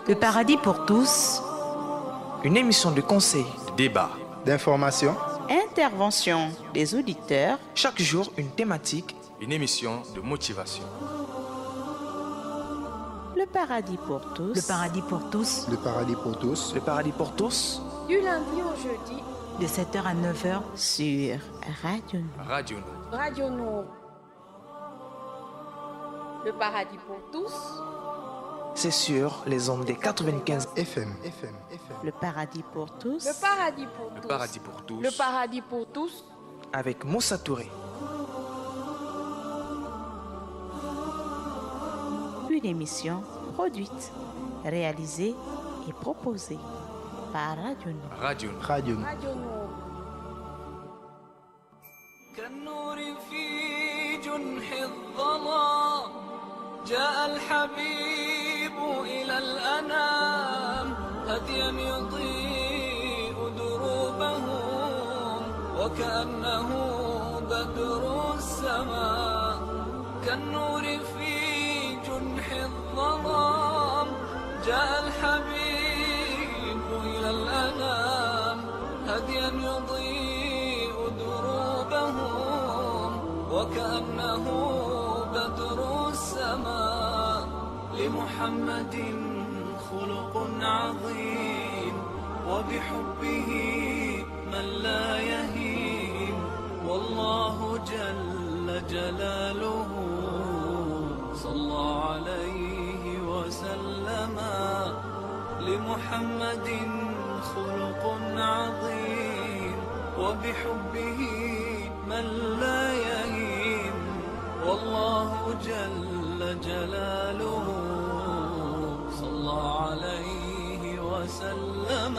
Le paradis pour tous. Une émission de conseil, de débat, d'information, intervention des auditeurs. Chaque jour, une thématique. Une émission de motivation. Le paradis pour tous. Le paradis pour tous. le paradis pour tous, Le paradis pour tous. Du lundi au jeudi, De 7h à 9h. Sur Radio Nord. Radio Nord. Radio Nord. Le paradis pour tous. C'est sur les ondes des 95. FM. Le paradis pour tous. Le paradis pour Le tous. paradis pour tous. Le paradis pour tous. Avec Moussa Touré. Une émission produite, réalisée et proposée par Radio Nord. Radio Nord. Radio. Radio Nord. كالنور في جنح الظلام جاء الحبيب إلى الأنام هديا يضيء دروبهم وكأنه بدر السماء كالنور في جنح الظلام جاء الحبيب إلى الأنام هديا يضيء دروبهم وكأنه بدر السماء لمحمد خلق عظيم وبحبه من لا يهين والله جل جلاله صلى عليه وسلم لمحمد خلق عظيم وبحبه من لا يهين والله جل جلاله صلى عليه وسلم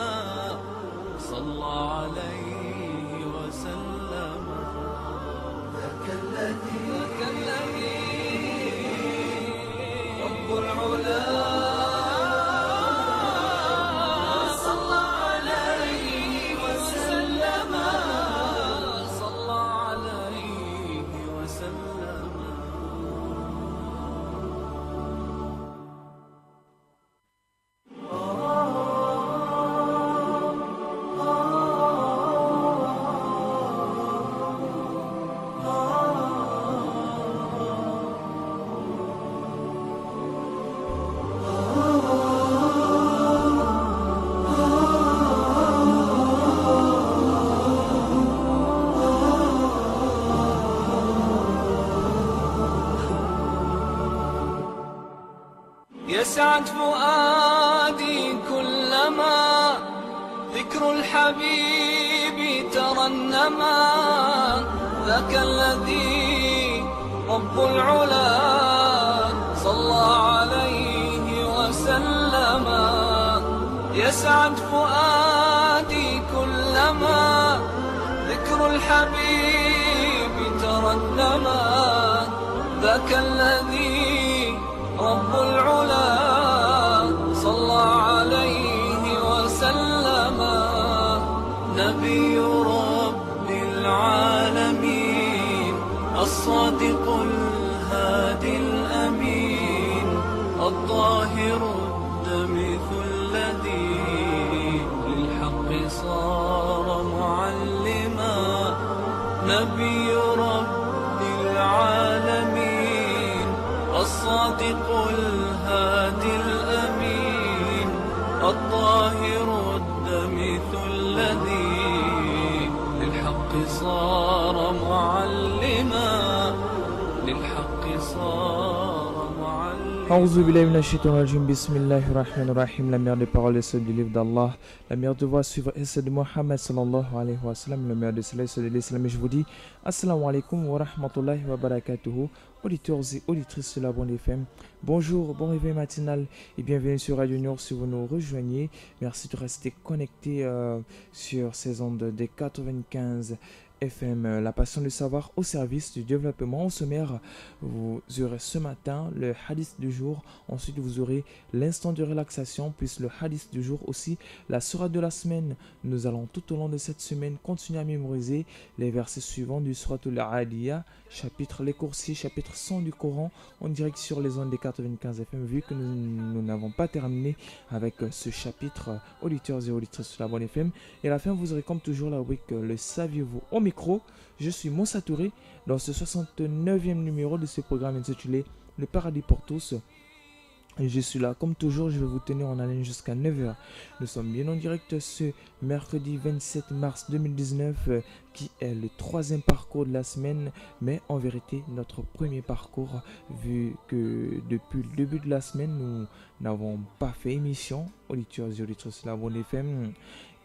صلى عليه وسلم ذاك الذي رب العلا يسعد فؤادي كلما ذكر الحبيب ترنما ذاك الذي رب العلا صلى عليه وسلم يسعد فؤادي كلما ذكر الحبيب ترنما ذاك الذي رب العلا صلى عليه وسلم نبي رب العالمين الصادق الهادي الأمين الطاهر الدمث الذي للحق صار معلما نبي رب العالمين الصادق الهادي الأمين الطاهر الدمث الذي للحق صار معلما للحق صار معلما A'ouzou billahi minash shaitanir rajim. Bismillahir rahmanir rahim. La meilleure des paroles est celle du livre d'Allah. La meilleure de voix suivre est celle de Mohammed sallallahu alayhi wa sallam. Le meilleur de cela est celui de l'islam. Et je vous dis assalamu alaikum wa rahmatullahi wa barakatuhu. Auditeurs et auditrices de la Bande FM, bonjour, bon réveil matinal et bienvenue sur Radio Nord si vous nous rejoignez. Merci de rester connectés sur ces ondes des 95 FM, la passion du savoir au service du développement. Au sommaire, vous aurez ce matin le hadith du jour. Ensuite, vous aurez l'instant de relaxation, puis le hadith du jour aussi, la sourate de la semaine. Nous allons tout au long de cette semaine continuer à mémoriser les versets suivants du Suratul Adiyah, chapitre les coursiers, chapitre 100 du Coran, en direct sur les ondes des 95 FM, vu que nous n'avons pas terminé avec ce chapitre, auditeurs et auditrices sur la bonne FM. Et à la fin, vous aurez comme toujours la rubrique Le saviez-vous au micro. Je suis Moussa Touré dans ce 69e numéro de ce programme intitulé Le paradis pour tous. Et je suis là comme toujours, je vais vous tenir en haleine jusqu'à 9h. Nous sommes bien en direct ce mercredi 27 mars 2019 qui est le troisième parcours de la semaine, mais en vérité notre premier parcours, vu que depuis le début de la semaine nous n'avons pas fait émission. Auditeurs et auditrices de la bonne FM,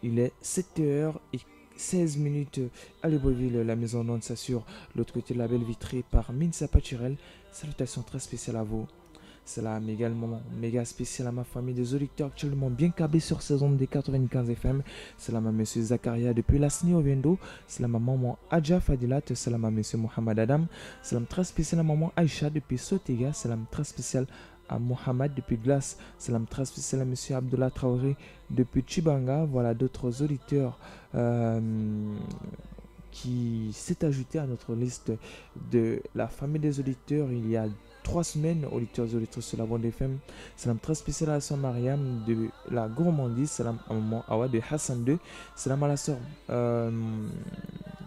il est 7h16 à Libreville, la maison d'onde s'assure, l'autre côté de la belle vitrée par Minsa Pachirel. Salutations très spéciales à vous. Salam également méga spécial à ma famille des auditeurs actuellement bien câblés sur ces ondes des 95 FM. Salam à monsieur Zakaria depuis Lasni Ovendo. Salam à maman Adja Fadilat. Salam à monsieur Mohamed Adam. Salam très spécial à maman Aïcha depuis Sotega. Salam très spécial à Mohamed depuis Glace. Salam très spécial à monsieur Abdullah Traoré depuis Chibanga. Voilà d'autres auditeurs qui s'est ajouté à notre liste de la famille des auditeurs il y a 3 semaines, auditeurs et auditrices sur la bande FM. Salam très spécial à la soeur Mariam de la gourmandise. Salam à maman Awa de Hassan 2. Salam à la soeur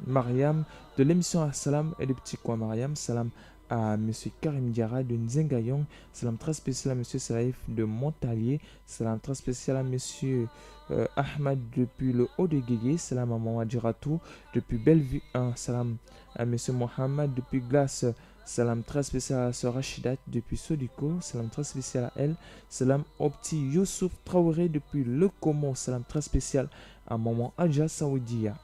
Mariam de l'émission Salam et le petit coin Mariam. Salam à monsieur Karim Diara de Nzengayong. Salam très spécial à monsieur Saïf de Montalier. Salam très spécial à monsieur Ahmad depuis le haut de Guégué. Salam à maman Djiratou depuis Bellevue 1. Salam à monsieur Mohamed depuis Glace. Salam très spécial à la sœur Rachidat depuis Sodiko. Salam très spécial à elle. Salam au petit Youssouf Traoré depuis Le Como. Salam très spécial à maman Adja Saoudia.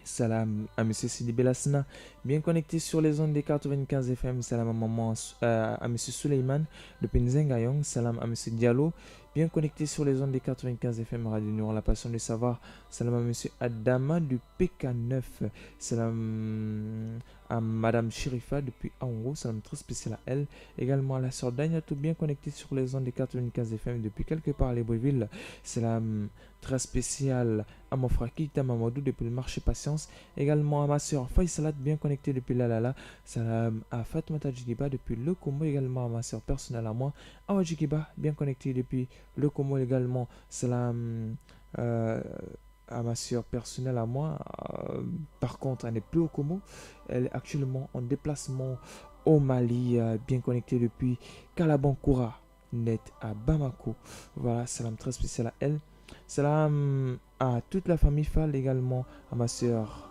Salam à monsieur Sidi Belasna, bien connecté sur les ondes des 95 FM. Salam à maman, à monsieur Suleiman depuis Nzengayong. Salam à monsieur Diallo, bien connecté sur les ondes des 95 FM Radio Nour, la passion de savoir. Salam à monsieur Adama du PK9. Salam à madame Sherifa depuis Aongo. Salam très spécial à elle. Également à la sœur Dagnatou, bien connecté sur les ondes des 95 FM depuis quelque part à Libreville. Salam très spécial à mon frère Kita Mamadou depuis le marché Patience. Également à ma sœur Faisalat, bien connectée depuis Lalala. Salam à Fatmata Djigiba depuis Le Como. Également à ma sœur personnelle à moi Awa Djigiba, bien connectée depuis Le Como également. Salam à ma sœur personnelle à moi. Par contre, elle n'est plus au Como. Elle est actuellement en déplacement au Mali, bien connectée depuis Kalabankoura, net à Bamako. Voilà, salam très spécial à elle. Salam à toute la famille Fall, également à ma sœur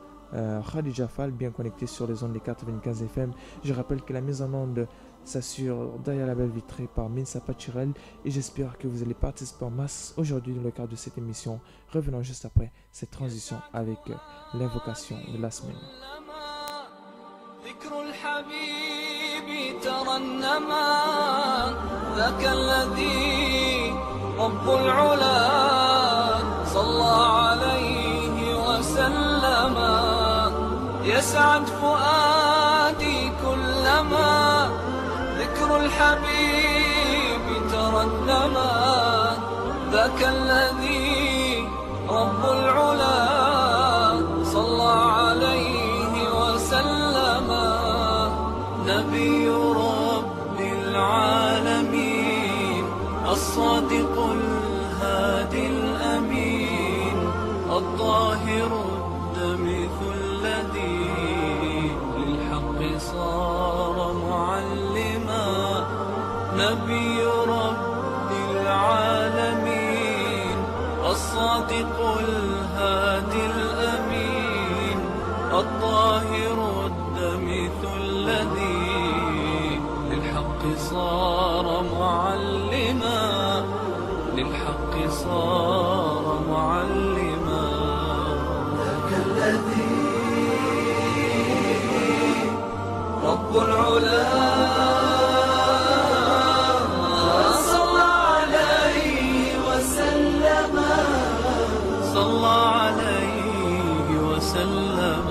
Khadija Fall, bien connectée sur les ondes des 95 FM. Je rappelle que la mise en onde s'assure derrière la belle vitrée par Minsa Pachirel et j'espère que vous allez participer en masse aujourd'hui dans le cadre de cette émission. Revenons juste après cette transition avec l'invocation de la semaine. يسعد فؤادي كلما ذكر الحبيب ترنما ذاك الذي رب العلا صلى عليه وسلم نبي رب العالمين الصادق الهادي الأمين الطاهر الدمث الذي للحق صار معلما نبي رب العالمين الصادق الهادي الأمين الطاهر الدمث الذي للحق صار معلما للحق صار معلما ذاك الذي رب العلا صلى عليه وسلم صلى عليه وسلم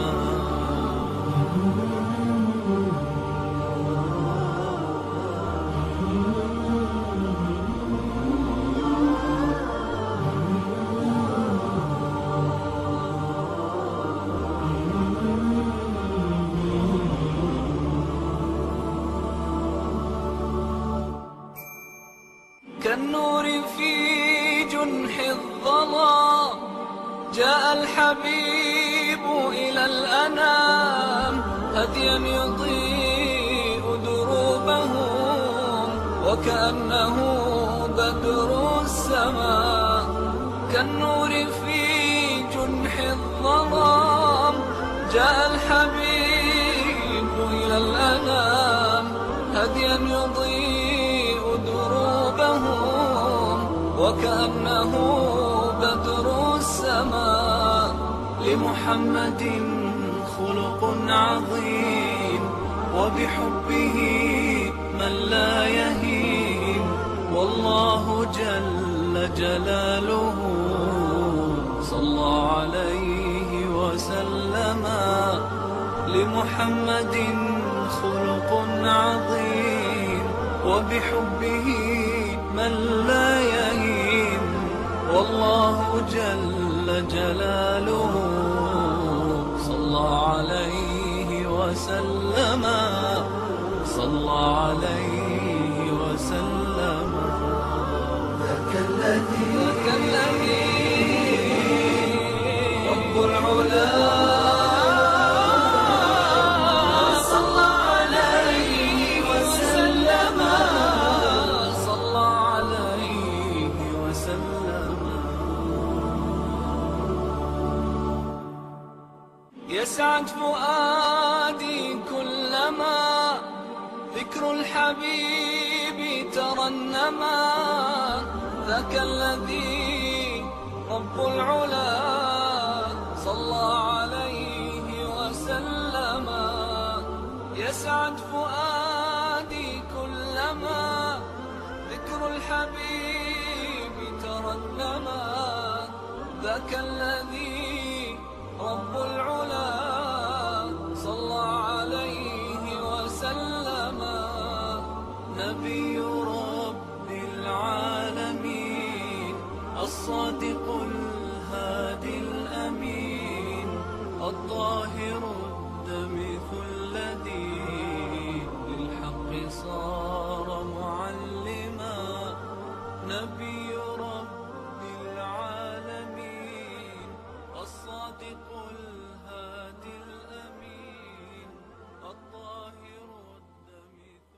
جنح الظلام جاء الحبيب إلى الأنام هديا يضيء دروبهم وكأنه بدر السماء كالنور في جنح الظلام جاء الحبيب إلى الأنام هديا يضيء دروبهم وكأنه بدر السماء لمحمد خلق عظيم وبحبه من لا يهين والله جل جلاله صلى عليه وسلم لمحمد خلق عظيم وبحبه من لا يهين والله جل جلاله صلى عليه وسلم صلى عليه وسلم ذاك الذي رب العلا صلى عليه وسلم صلى عليه وسلم يسعد فؤادي كلما ذكر الحبيب ترنما ذاك الذي رب العلا صلى عليه وسلم يسعد فؤادي كلما ذكر الحبيب ترنما ذاك الذي رب العلا صلى عليه وسلم نبي رب العالمين الصادق الهادي الأمين الطاهر الدمث الذي للحق صار معلما نبي رب العالمين الصادق الهادي الأمين الطاهر الدمث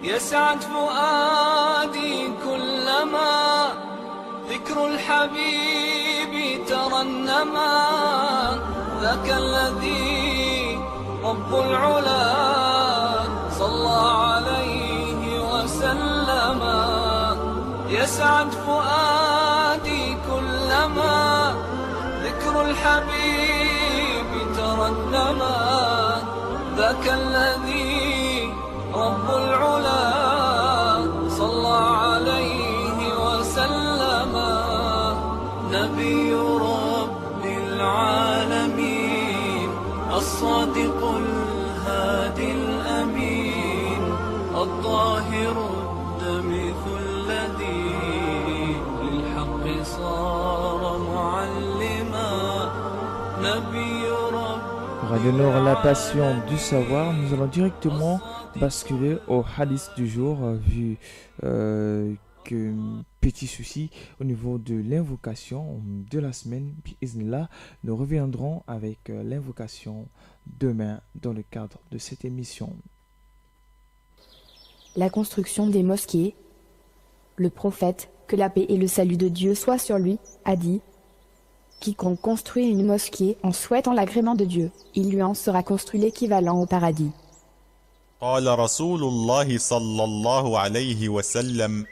يسعد فؤادي كلما ذكر الحبيب ترنما ذاك الذي رب العلا صلى عليه وسلم يسعد فؤادي كلما ذكر الحبيب ترنما ذاك الذي رب العلا صلى عليه وسلم نبي رب العالمين الصادق الهادي الأمين الطاهر الدمث الذي للحق صار معلما نبي رب Radio Nord, la passion du savoir. Nous allons directement basculer au hadith du jour, vu que petit souci au niveau de l'invocation de la semaine. Bi'iznillah, nous reviendrons avec l'invocation demain dans le cadre de cette émission. La construction des mosquées. Le prophète, que la paix et le salut de Dieu soient sur lui, a dit: quiconque construit une mosquée en souhaitant l'agrément de Dieu, il lui en sera construit l'équivalent au paradis. قال رسول الله صلى الله عليه وسلم: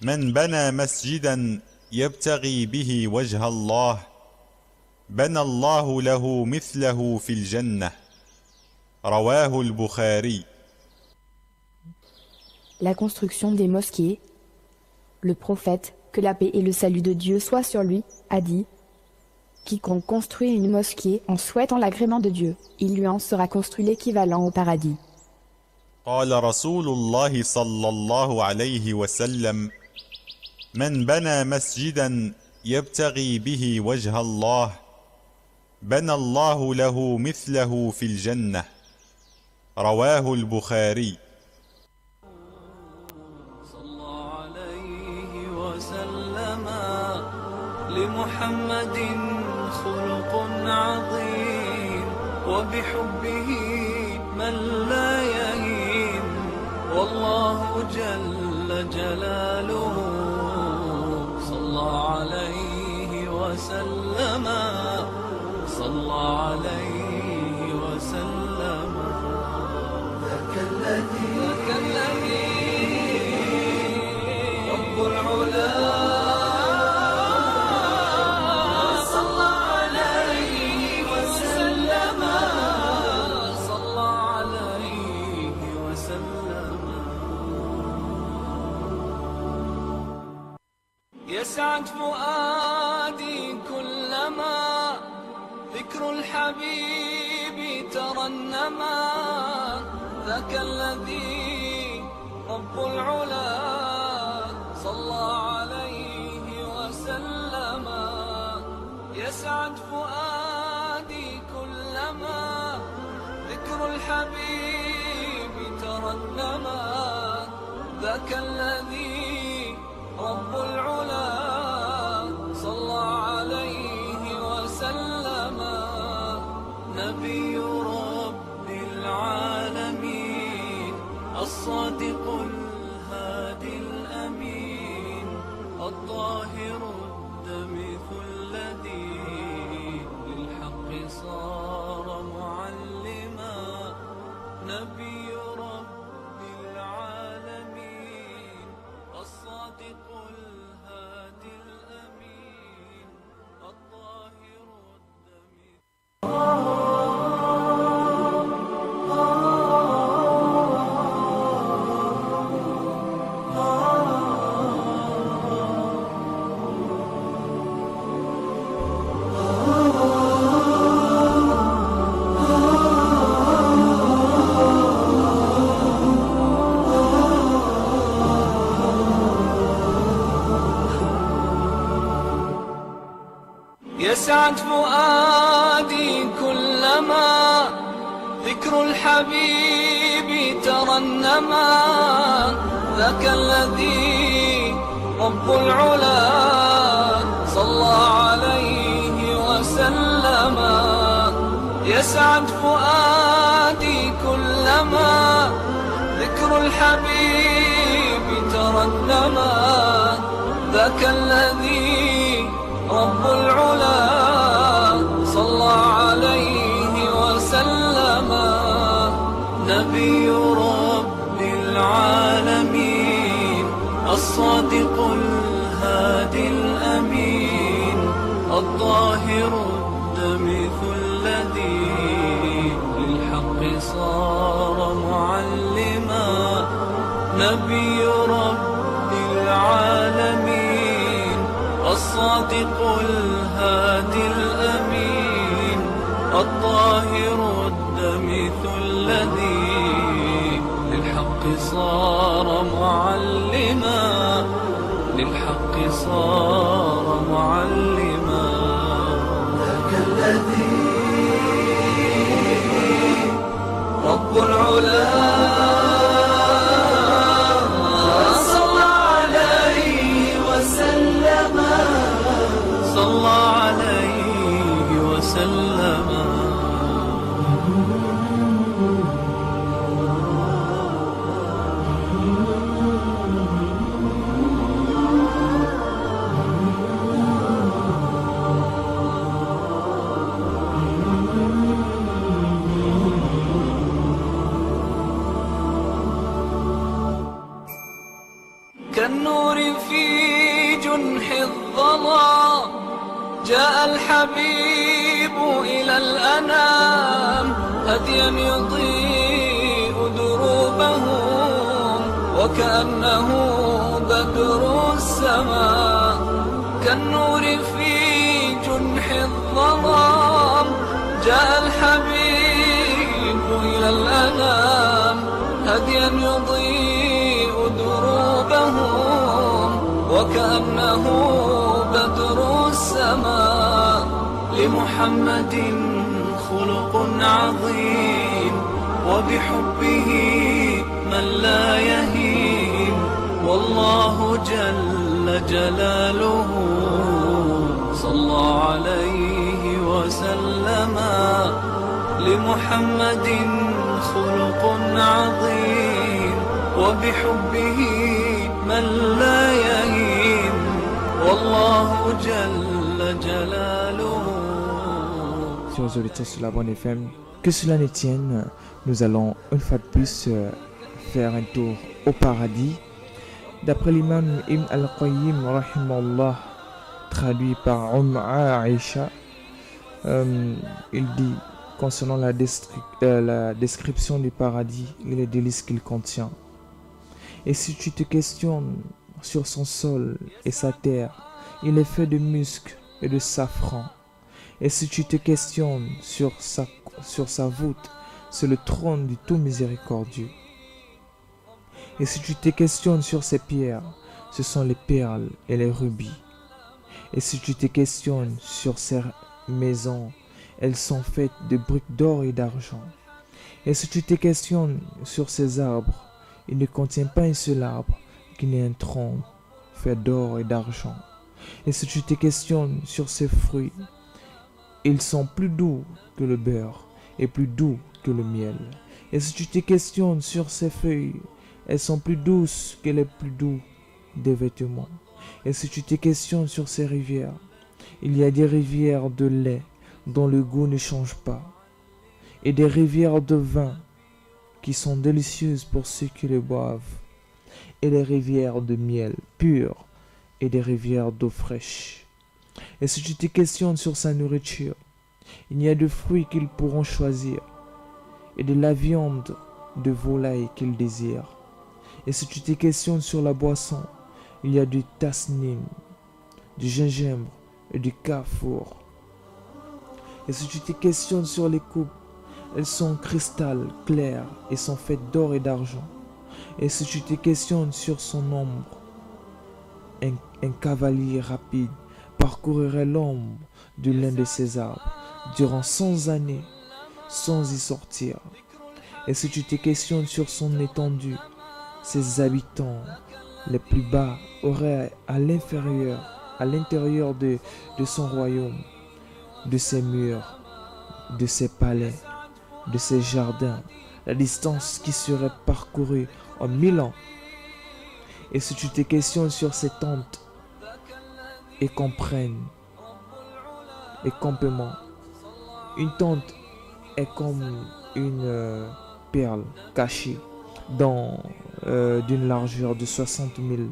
من بنى مسجدا يبتغي به وجه الله بنى الله له مثله في الجنة. رواه البخاري. La construction des mosquées. Le prophète, que la paix et le salut de Dieu soient sur lui, a dit: quiconque construit une mosquée en souhaitant l'agrément de Dieu, il lui en sera construit l'équivalent au paradis. قال رسول الله صلى الله عليه وسلم من بنى مسجدا يبتغي به وجه الله بنى الله له مثله في الجنة. رواه البخاري. صلى عليه وسلم لمحمد خلق عظيم وبحبه من لا يهين والله جل جلاله صلى عليه وسلم صلى عليه وسلم ذاك الذي رب العلا صلى عليه وسلم صلى عليه وسلم يسعد فؤادي كلما ذكر الحبيب ترنما ذاك الذي رب العلا صلى عليه وسلم يسعد فؤادي كلما ذكر الحبيب ترنما ذاك الذي رب العلا صلى عليه وسلم نبي رب العالمين الصادق الهادي الأمين الطاهر الدمث الذي للحق صار معلما نبي رب العالمين الصادق الهادي الأمين الطاهر الدمث. يسعد فؤادي كلما ذكر الحبيب ترنما ذاك الذي رب العلا صلى عليه وسلم يسعد فؤادي كلما ذكر الحبيب ترنما ذاك الذي رب العلا صلى عليه وسلم نبي رب العالمين الصادق الهادي الأمين الطاهر الدمث الذي للحق صار معلما نبي رب العالمين الصادق الهادي الأمين الطاهر الدمث الذي للحق صار معلما للحق صار معلما ذاك الذي رب العلا صلى عليه وسلم صلى عليه وسلم كالنور في جنح الظلام جاء الحبيب إلى الأنام هديا يضيء دروبهم وكأنه بدر السماء كالنور في جنح الظلام جاء الحبيب إلى الأنام هديا يضيء دروبهم وكأنه بدر السماء لمحمد خلق عظيم وبحبه من لا يهين والله جل جلاله صلى عليه وسلم لمحمد خلق عظيم وبحبه من لا يهين والله جل جلاله. Chers auditeurs sur la bonne FM, que cela ne tienne, nous allons une fois de plus faire un tour au paradis. D'après l'imam Ibn al-Qayyim, rahimallah, traduit par Aisha, il dit concernant la description du paradis et les délices qu'il contient. Et si tu te questionnes sur son sol et sa terre, il est fait de musc et de safran. Et si tu te questionnes sur sa voûte, c'est le trône du tout miséricordieux. Et si tu te questionnes sur ses pierres, ce sont les perles et les rubis. Et si tu te questionnes sur ses maisons, elles sont faites de briques d'or et d'argent. Et si tu te questionnes sur ses arbres, il ne contient pas un seul arbre qui n'ait un tronc fait d'or et d'argent. Et si tu te questionnes sur ses fruits, ils sont plus doux que le beurre et plus doux que le miel. Et si tu te questionnes sur ses feuilles, elles sont plus douces que les plus doux des vêtements. Et si tu te questionnes sur ces rivières, il y a des rivières de lait dont le goût ne change pas, et des rivières de vin qui sont délicieuses pour ceux qui les boivent, et des rivières de miel pur, et des rivières d'eau fraîche. Et si tu te questionnes sur sa nourriture, il y a de fruits qu'ils pourront choisir, et de la viande de volaille qu'ils désirent. Et si tu te questionnes sur la boisson, il y a du tasnim, du gingembre et du kafour. Et si tu te questionnes sur les coupes, elles sont cristal clair et sont faites d'or et d'argent. Et si tu te questionnes sur son ombre, un cavalier rapide parcourirait l'ombre de l'un de ces arbres durant 100 années sans y sortir. Et si tu te questionnes sur son étendue, ses habitants les plus bas auraient à l'intérieur de son royaume, de ses murs, de ses palais, de ses jardins, la distance qui serait parcourue en 1000 ans. Et si tu te questionnes sur ses tentes et comprennent et campements, une tente est comme une perle cachée dans d'une largeur de 60 000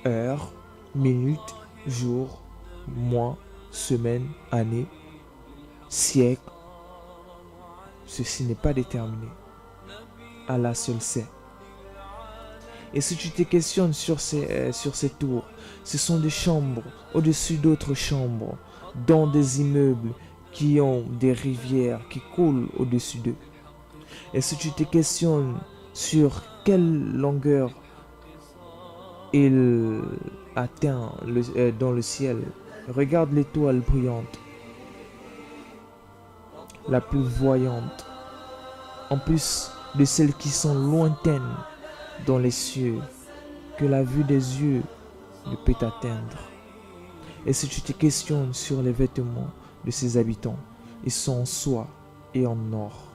heures, minutes, jours, mois, semaines, années, siècles. Ceci n'est pas déterminé. Allah seul sait. Et si tu te questionnes sur ces tours, ce sont des chambres au-dessus d'autres chambres, dans des immeubles qui ont des rivières qui coulent au-dessus d'eux. Et si tu te questionnes sur quelle longueur il atteint dans le ciel, regarde l'étoile brillante, la plus voyante, en plus de celles qui sont lointaines dans les cieux, que la vue des yeux ne peut atteindre. Et si tu te questionnes sur les vêtements de ses habitants, ils sont en soie et en or.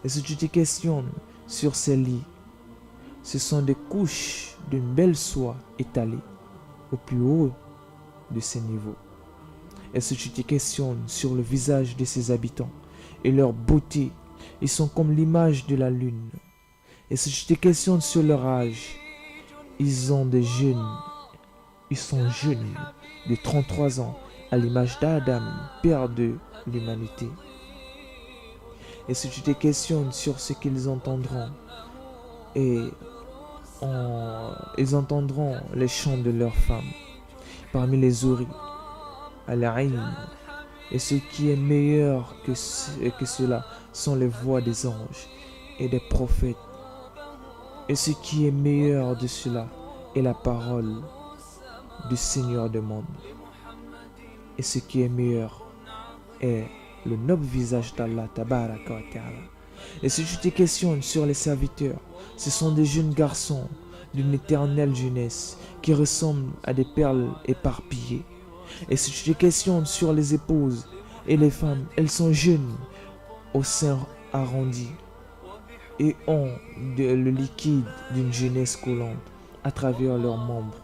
Et si tu te questionnes sur ces lits, ce sont des couches d'une belle soie étalées au plus haut de ces niveaux. Et si tu te questionnes sur le visage de ses habitants et leur beauté, ils sont comme l'image de la lune. Et si tu te questionnes sur leur âge, ils sont jeunes de 33 ans à l'image d'Adam, père de l'humanité. Et si tu te questionnes sur ce qu'ils entendront et ils entendront les chants de leurs femmes parmi les ouris, al-ayn, et ce qui est meilleur que cela sont les voix des anges et des prophètes, et ce qui est meilleur de cela est la parole du Seigneur du monde, et ce qui est meilleur est le noble visage d'Allah Tabaraka wa Ta'ala. Et si tu te questionnes sur les serviteurs, ce sont des jeunes garçons d'une éternelle jeunesse qui ressemblent à des perles éparpillées. Et si tu te questionnes sur les épouses et les femmes, elles sont jeunes, au sein arrondi, et ont le liquide d'une jeunesse collante à travers leurs membres.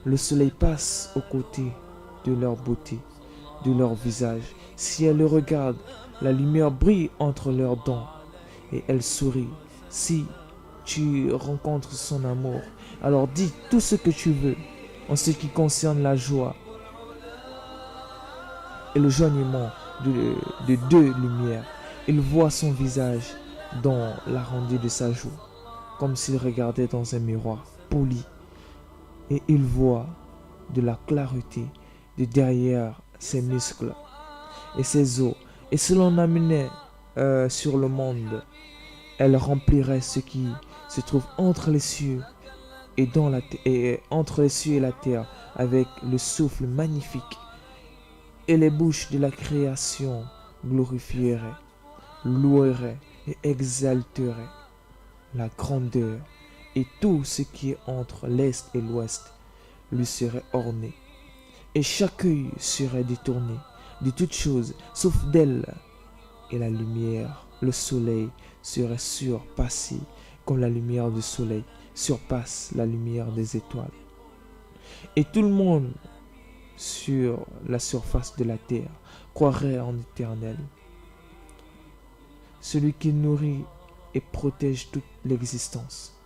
Le soleil passe aux côtés de leur beauté, de leur visage. Si elles le regardent, la lumière brille entre leurs dents et elles sourient. Si tu rencontres son amour, alors dis tout ce que tu veux en ce qui concerne la joie et le joignement de deux lumières. Il voit son visage dans l'arrondi de sa joue, comme s'il regardait dans un miroir poli, et il voit de la clarté de derrière ses muscles et ses os. Et si l'on amenait sur le monde, elle remplirait ce qui se trouve entre les cieux et entre les cieux et la terre avec le souffle magnifique, et les bouches de la création glorifieraient, loueraient et exalteraient la grandeur, et tout ce qui est entre l'est et l'ouest lui serait orné, et chaque œil serait détourné de toutes choses sauf d'elle, et la lumière, le soleil serait surpassé comme la lumière du soleil surpasse la lumière des étoiles. Et tout le monde sur la surface de la terre croirait en l'Éternel, celui qui nourrit et protège toute l'existence.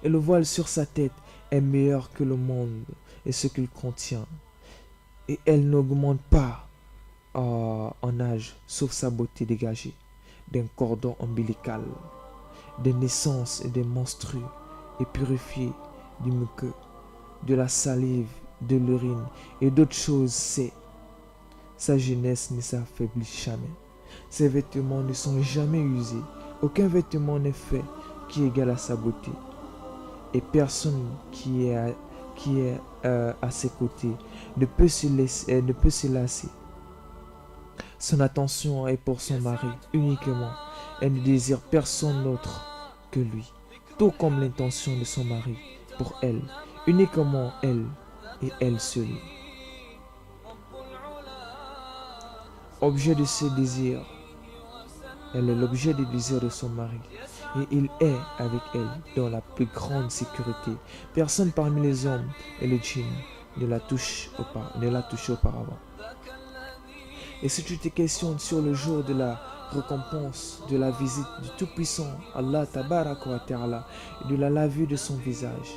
Et le voile sur sa tête est meilleur que le monde et ce qu'il contient. Et elle n'augmente pas en âge, sauf sa beauté dégagée d'un cordon ombilical, des naissances et des menstrues, et purifiée du muqueux, de la salive, de l'urine et d'autres choses. C'est sa jeunesse ne s'affaiblit jamais. Ses vêtements ne sont jamais usés. Aucun vêtement n'est fait qui égale à sa beauté. Et personne qui est à ses côtés ne peut se lasser. Son attention est pour son mari uniquement. Elle ne désire personne d'autre que lui, tout comme l'intention de son mari pour elle, uniquement elle et elle seule. Objet de ses désirs, elle est l'objet des désirs de son mari, et il est avec elle dans la plus grande sécurité. Personne parmi les hommes et les djinns ne la touche auparavant. Et si tu te questionnes sur le jour de la récompense, de la visite du Tout-Puissant, Allah Tabaraka wa Ta'ala, et de la vue de son visage,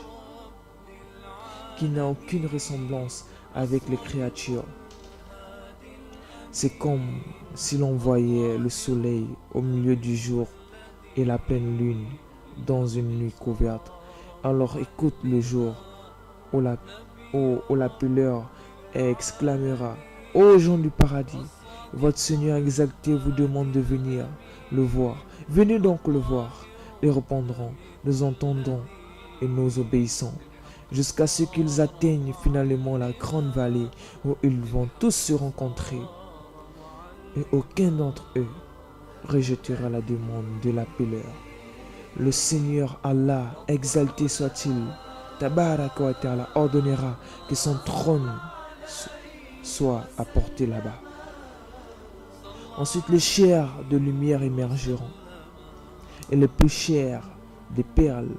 qui n'a aucune ressemblance avec les créatures, c'est comme si l'on voyait le soleil au milieu du jour et la pleine lune dans une nuit couverte. Alors écoute le jour où l'appeleur exclamera: ô gens du paradis, votre Seigneur exalté vous demande de venir le voir. Venez donc le voir. Ils répondront: nous entendons et nous obéissons, jusqu'à ce qu'ils atteignent finalement la grande vallée où ils vont tous se rencontrer. Et aucun d'entre eux rejettera la demande de l'appeleur. Le Seigneur Allah, exalté soit-il, Tabaraka wa Ta'ala, ordonnera que son trône soit apporté là-bas. Ensuite, les chairs de lumière émergeront, et les plus chers des perles,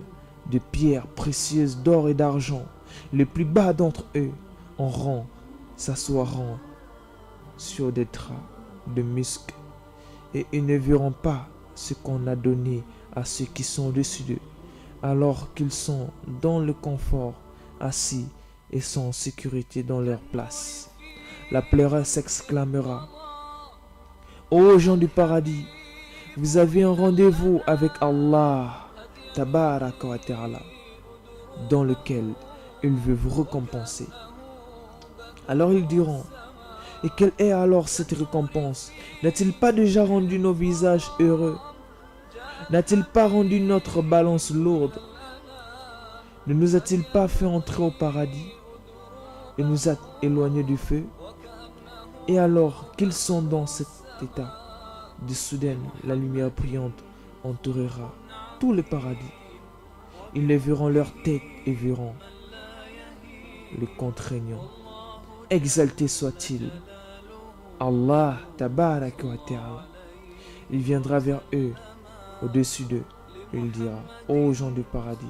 de pierres précieuses, d'or et d'argent, les plus bas d'entre eux en rang s'asseoiront sur des draps de musc, et ils ne verront pas ce qu'on a donné à ceux qui sont au-dessus d'eux, alors qu'ils sont dans le confort, assis et sont en sécurité dans leur place. La pleureur s'exclamera: ô gens du paradis, vous avez un rendez-vous avec Allah. tabaraka wa ta'ala, dans lequel il veut vous récompenser. Alors ils diront, et quelle est alors cette récompense? N'a-t-il pas déjà rendu nos visages heureux? N'a-t-il pas rendu notre balance lourde? Ne nous a-t-il pas fait entrer au paradis et nous a éloignés du feu? Et alors qu'ils sont dans cet état, de soudain la lumière brillante entourera tout le paradis. Ils lèveront leur tête et verront les contraignants. Exalté soit-il, Allah tabaraka wa ta'ala. Il viendra vers eux, au-dessus d'eux, et il dira, ô gens du paradis,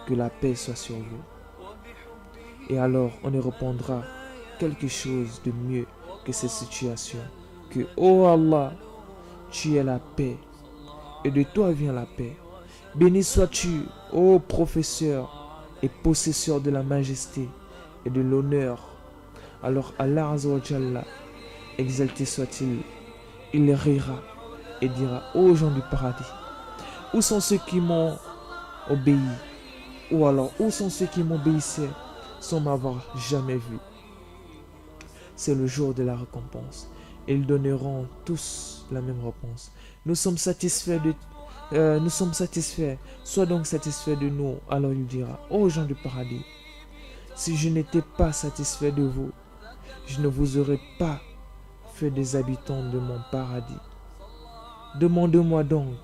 que la paix soit sur vous. Et alors on ne répondra quelque chose de mieux que cette situation, que, ô Allah, tu es la paix, et de toi vient la paix. Béni sois-tu, ô professeur et possesseur de la majesté et de l'honneur. Alors Allah Azza wa Jalla, exalté soit-il, il rira et dira aux gens du paradis, où sont ceux qui m'ont obéi? Ou alors, où sont ceux qui m'obéissaient sans m'avoir jamais vu? C'est le jour de la récompense. Ils donneront tous la même réponse. Nous sommes satisfaits sois donc satisfait de nous. Alors il dira, ô gens du paradis, si je n'étais pas satisfait de vous, je ne vous aurais pas fait des habitants de mon paradis. Demandez-moi donc.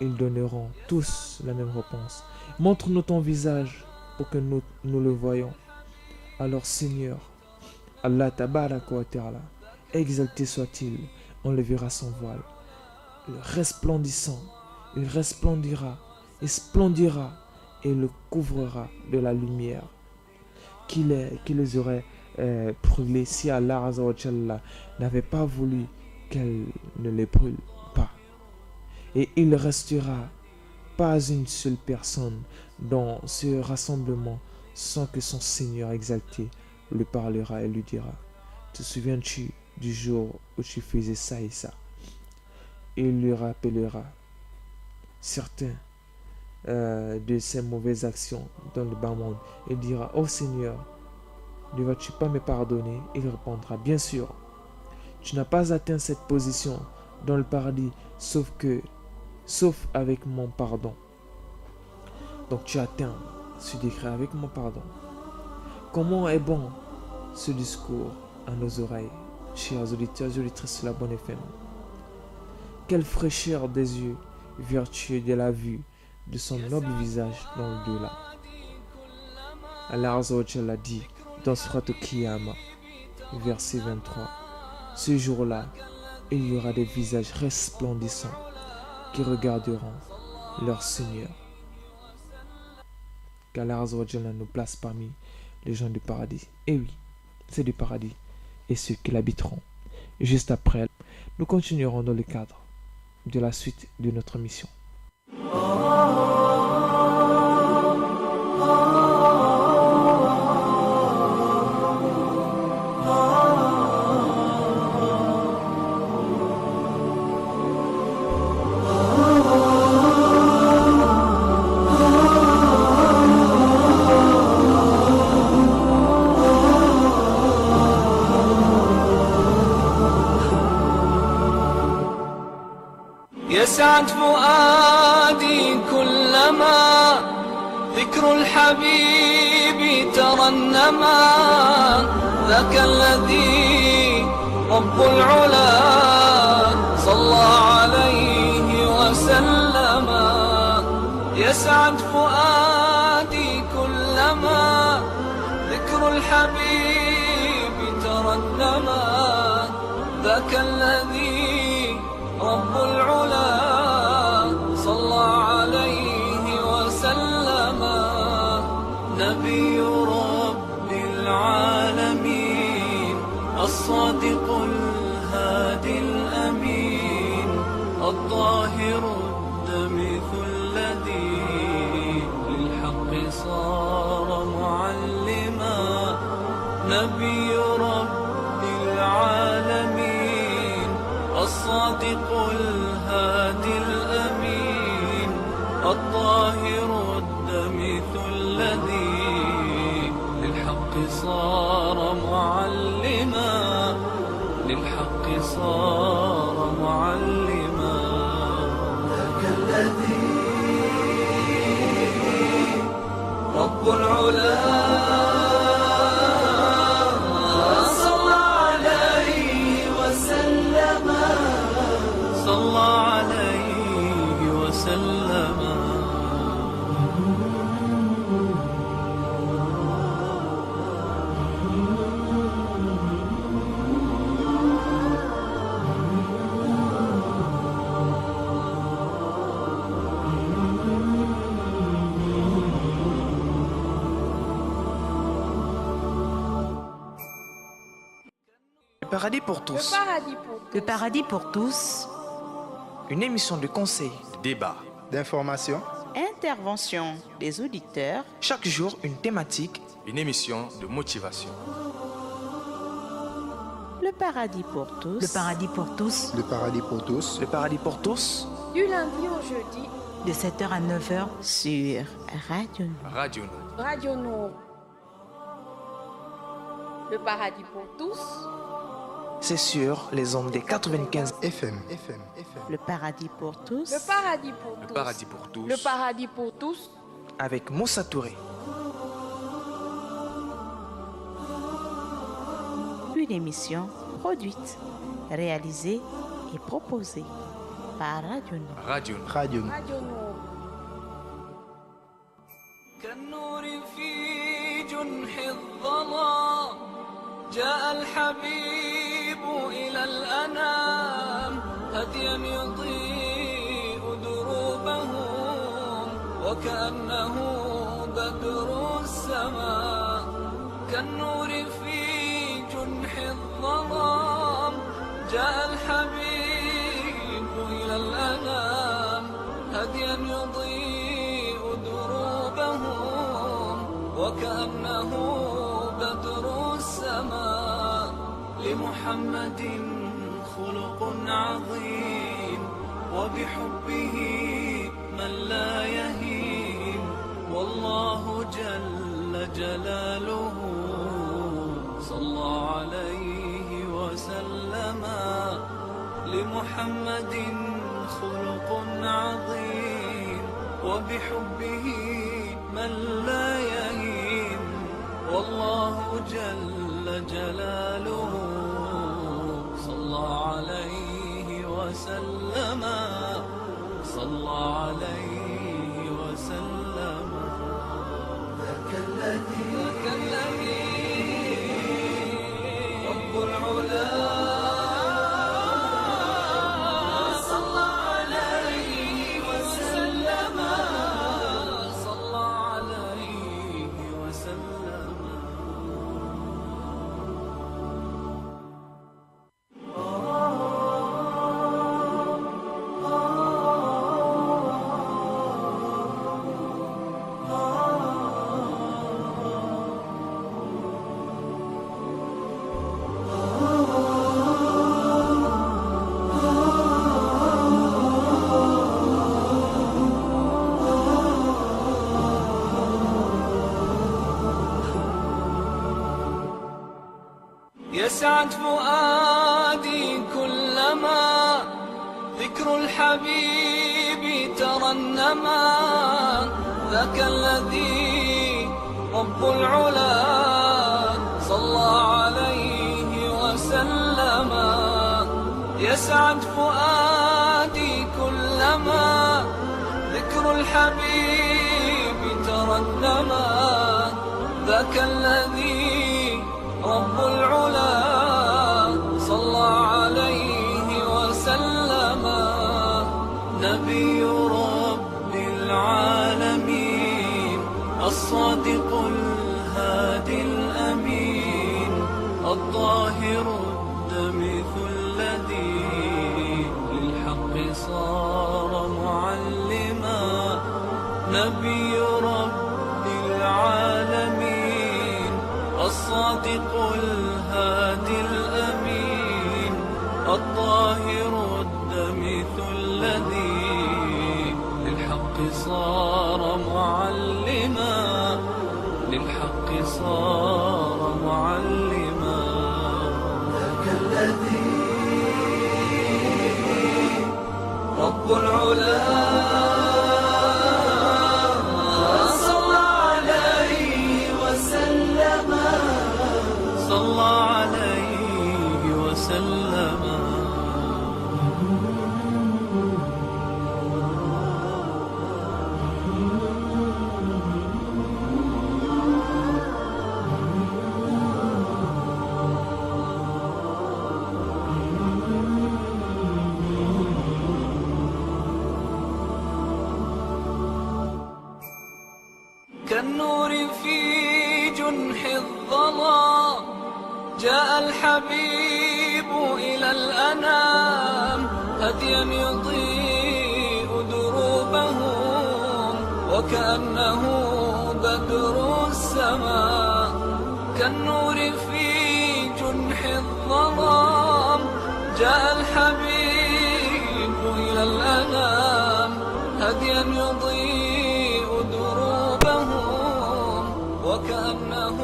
Ils donneront tous la même réponse. Montre-nous ton visage pour que nous le voyons. Alors Seigneur, Allah tabaraka wa ta'ala, exalté soit-il, enlèvera son voile. Resplendissant, il resplendira et splendira et le couvrira de la lumière qui les aurait brûlés si Allah Azza wa Jalla n'avait pas voulu qu'elle ne les brûle pas. Et il ne restera pas une seule personne dans ce rassemblement sans que son Seigneur exalté lui parlera et lui dira, te souviens-tu du jour où tu faisais ça et ça? Et il lui rappellera certains de ses mauvaises actions dans le bas monde et dira, oh Seigneur, ne vas-tu pas me pardonner? Il répondra, bien sûr, tu n'as pas atteint cette position dans le paradis sauf avec mon pardon. Donc tu atteins ce décret avec mon pardon. Comment est bon ce discours à nos oreilles, chers auditeurs et auditrices de la Bonne FM. Quelle fraîcheur des yeux vertueux de la vue de son noble visage dans le delà. Allah Azza wa Jalla dit dans Surat Al-Qiyamah, verset 23, ce jour-là, il y aura des visages resplendissants qui regarderont leur Seigneur. Qu'Allah Azza wa Jalla nous place parmi les gens du paradis. Et oui, c'est du paradis et ceux qui l'habiteront. Juste après, nous continuerons dans le cadre de la suite de notre mission. يسعد فؤادي كلما ذكر الحبيب ترنما ذاك الذي رب العلا صلى عليه وسلم. يسعد فؤادي كلما ذكر الحبيب ترنما ذاك الذي رب العلا صلى عليه وسلم. نبي رب العالمين الصادق الهادي الأمين الطاهر الدمث الذي للحق صار معلما. نبي رب العالمين الصادق الهادي الأمين صار معلما للحق صار معلما ذاك الذي رب العلا صلى عليه وسلم صلى عليه وسلم Le paradis pour Le tous. paradis pour tous. Le paradis pour tous. Une émission de conseil. Débat. d'information, Intervention des auditeurs. Chaque jour, une thématique. Une émission de motivation. Le paradis pour tous. Le paradis pour tous. le paradis pour tous, Le paradis pour tous. Du lundi au jeudi, De 7h à 9h. Sur Radio Nord. Radio Nord. Radio Nord. Le paradis pour tous. C'est sur les ondes des 95. FM. Le paradis pour tous. Le paradis pour Le tous. paradis pour tous. Le paradis pour tous. Avec Moussa Touré. Une émission produite, réalisée et proposée par Radio Nord. Radio Nord. Radio. Radio Nord. كالنور في جنح الظلام جاء الحبيب إلى الأنام هديا يضيء دروبهم وكأنه بدر السماء كالنور في جنح الظلام جاء الحبيب إلى الأنام هديا يضيء دروبهم وكأنه بدر السماء لمحمد خلق عظيم وبحبه من لا يهين والله جل جلاله صلى عليه وسلم لمحمد خلق عظيم وبحبه من لا يهين والله جل جلاله صلى عليه وسلم صلى عليه وسلم ذاك الذي رب العلا صلى عليه وسلم صلى عليه وسلم يسعد فؤادي كلما ذكر الحبيب ترنما ذاك الذي رب العلا صلى عليه وسلم يسعد فؤادي كلما ذكر الحبيب ترنما ذاك الذي رب العلا صلى عليه وسلم نبي رب العالمين الصادق الهادي الأمين الطاهر الدمث الذي للحق صار معلما نبي رب العالمين الصادق الهادي الأمين الطاهر الدمث الذي للحق صار معلما للحق الحق صار معلما ذاك الذي رب العلا صلى عليه وسلم صلى عليه وسلم كالنور في جنح الظلام جاء الحبيب إلى الأنام هديا يضيء دروبهم وكأنه بدر السماء كالنور في جنح الظلام جاء الحبيب إلى الأنام هديا يضيء دروبهم وكأنه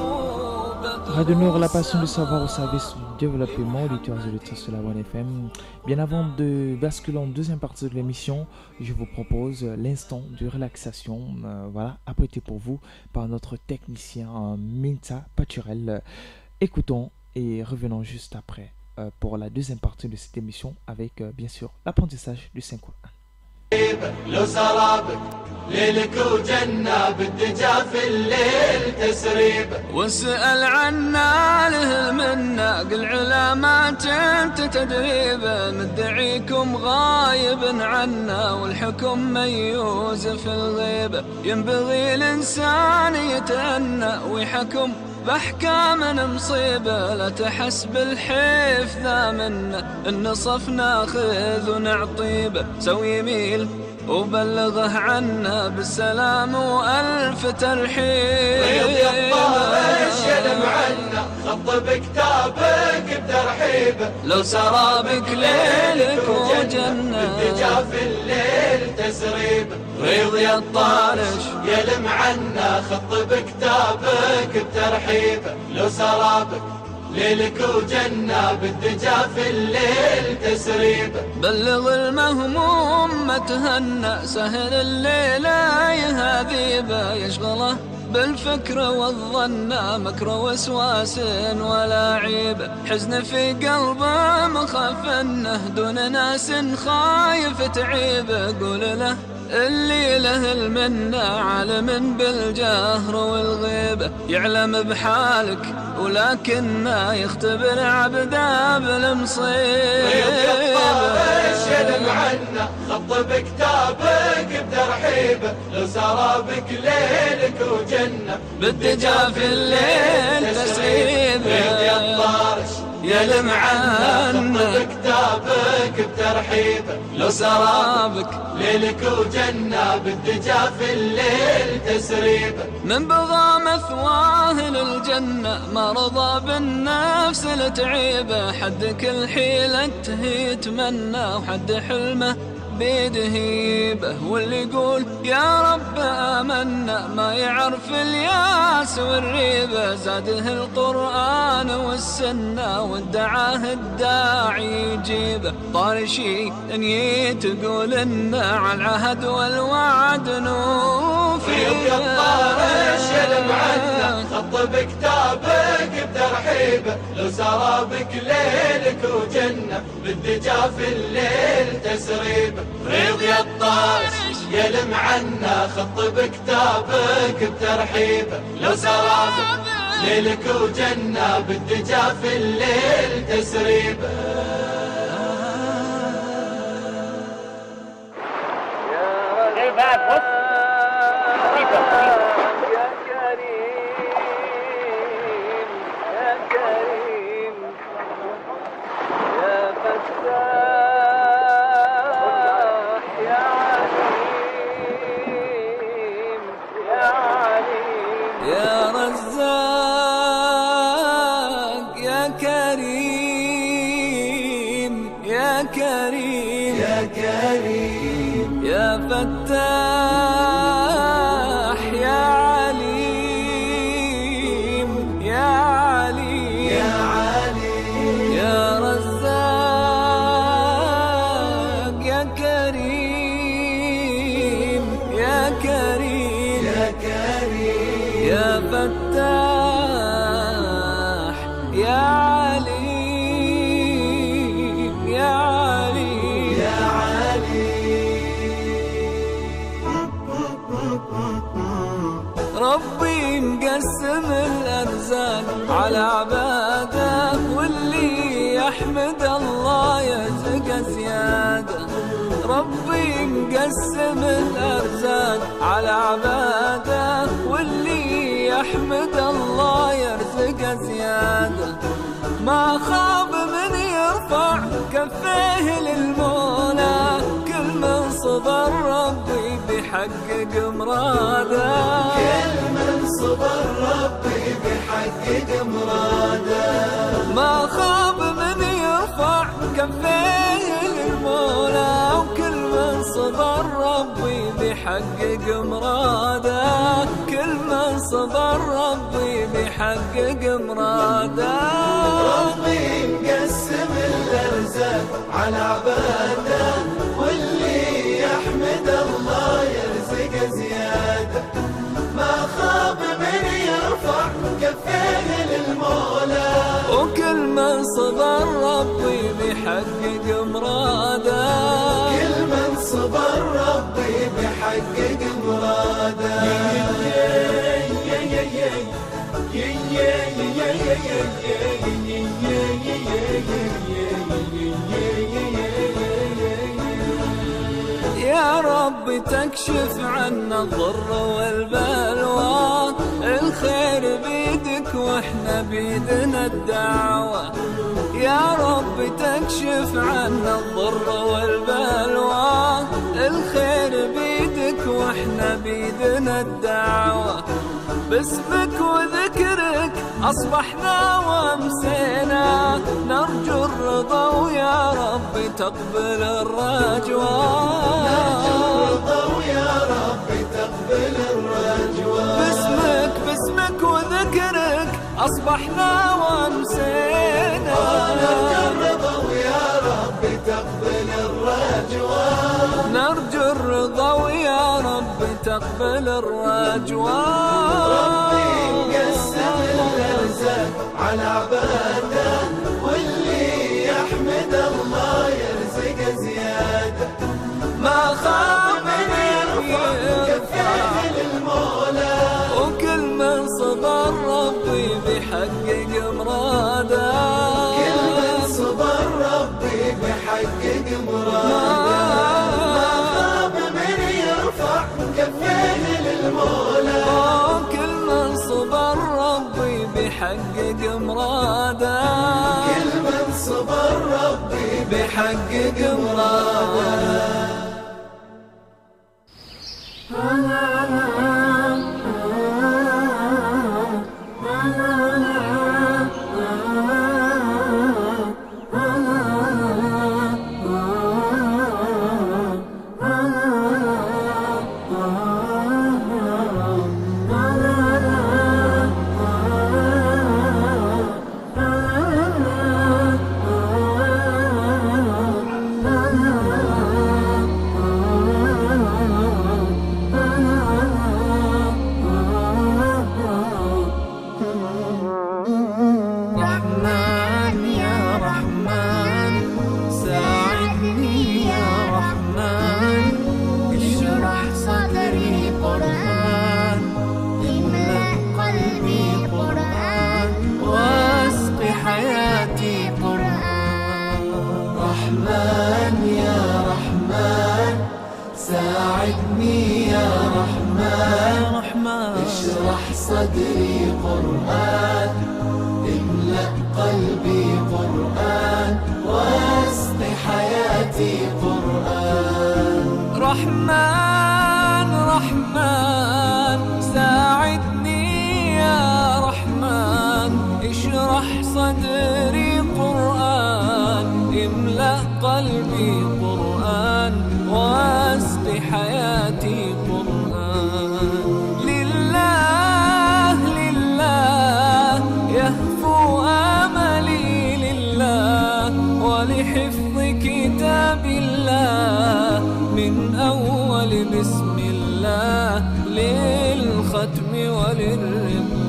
Radio Nour, la passion du savoir au service du développement, auditeurs et auditrices sur la One FM. Bien avant de basculer en deuxième partie de l'émission, je vous propose l'instant de relaxation, apprêté pour vous par notre technicien Minta Paturel. Écoutons et revenons juste après pour la deuxième partie de cette émission avec bien sûr l'apprentissage du Saint-Coran. لو سرابك ليلك وجنة بالدجا في الليل تسريب واسأل عنا له المنة قل علامات انت تدريبه مدعيكم غايب عنا والحكم ميوز في الغيبة ينبغي الإنسان يتأنى ويحكم بأحكام مصيبة لا تحس بالحيف ذا منا النصف ناخذ ونعطيبه سوي يميل وبلغه عنا بالسلام وألف ترحيب ريض يطارش يلم عنا خط بكتابك بترحيبه لو سرابك ليلك وجنة بالدجا في الليل تسريبه ريض يطارش يلم عنا خط بكتابك بترحيبه لو سرابك ليلك وجنة بالدجا في الليل تسريبه بلغ المهموم ما تهنى سهل الليلة يهذيبه يشغله بالفكر والظن مكر وسواس ولا عيب حزن في قلبه مخاف انه دون ناس خايف تعيبه قول له اللي له المنة عالم بالجهر والغيبة يعلم بحالك ولكنه يختبر عبده بالمصيبة يلم عنا خط بكتابك بترحيبه لو سرابك ليلك وجنة بالدجا في الليل تسريبه يلم عنا خط بكتابك بترحيبه لو سرابك ليلك وجنة بالدجا في الليل تسريبه من بغى مثواه للجنة ما رضى بالنفس لتعيبه حد كل حيلة يتمنى وحد حلمه بيده هيبه واللي يقول يا رب آمنا ما يعرف الياس والريبة زاده القرآن والسنة وادعاه الداعي يجيبه طارشي ان يتقول إن على العهد والوعد نوفي الطارش يلم عنا خط بكتابك بترحيبه لو سرابك ليلك وجنة بالدجا في الليل تسريبه ريض الطارش يلم عنا خط بكتابك بترحيبه لو سرابك ليلك وجنة بالدجا في الليل تسريبه فتاح يا فتاح يا عليم يا عليم يا ربي مقسم الأرزاق على عباده، واللي يحمد الله يرزقه زيادة. ربي مقسم الأرزاق على عباده، واللي يحمد الله يرزقه زيادة. ما خاب من يرفع كفيه للمولى، كل من صبر ربي بيحقق مراده. كل من صبر ربي بيحقق مراده. ما خاب من يرفع كفيه للمولى، وكل من صبر ربي بيحقق مراده. كل من صبر ربي بيحقق مراده. ربي مقسم الأرزاق على عباده، واللي يحمد الله يرزق زيادة. ما خاب من يرفع كفيه للمولى، وكل من صبر ربي بيحقق مراده. كل من صبر ربي بيحقق مراده. يا رب تكشف عنا الضر والبلوى، الخير بيدك واحنا بيدنا الدعوة. يا رب تكشف عنا الضر والبلوى، الخير بيدك واحنا بيدنا الدعوة. باسمك وذكرك أصبحنا وامسينا، نرجو الرضا ويا رب تقبل الرجوى. نرجو الرضا ويا رب تقبل الرجوى. باسمك وذكرك أصبحنا وامسينا، نرجو الرضا ويا رب تقبل الرجوى. نرجو الرضا ويا رب تقبل الرجوى. ربي مقسم الأرزاق على عباده، واللي يحمد الله يرزق زيادة. ما خاب من يرفع كفيه للمولى، وكل من صبر ربي بيحقق مراده. كل من صبر ربي بيحقق مراده. ما خاب من يرفع كفيه للمولى، وكل من صبر ربي بيحقق مراده. كل من صبر ربي بيحقق مراده. ساعدني يا رحمن، اشرح صدري قرآن، املأ قلبي قرآن، واسق حياتي قرآن. رحمن ساعدني يا رحمن، اشرح صدري قرآن، املأ قلبي قرآن، واسق حياتي قرآن. لله يهفو آملي لله، ولحفظ كتاب الله من أول بسم الله للختم وللرضا.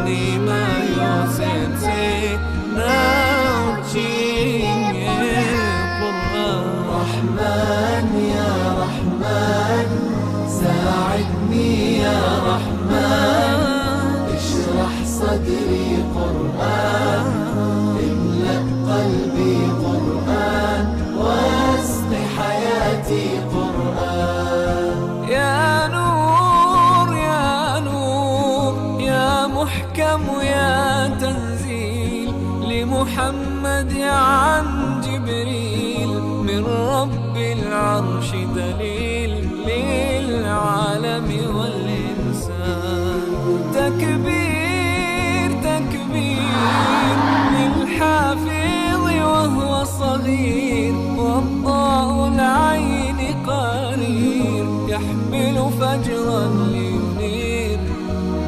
Naboni mayo sense nauchinye Qur'an Rahman ya Rahman ساعدني يا رحمن اشرح صدري قرآن املأ قلبي قرآن واسق حياتي قرآن يا نور يا نور يا محكم يا تنزيل لمحمد عن جبريل من رب العرش دليل للعالم والإنسان تكبير تكبير للحافظ وهو صغير والضاء العين قرير يحمل فجرا لينير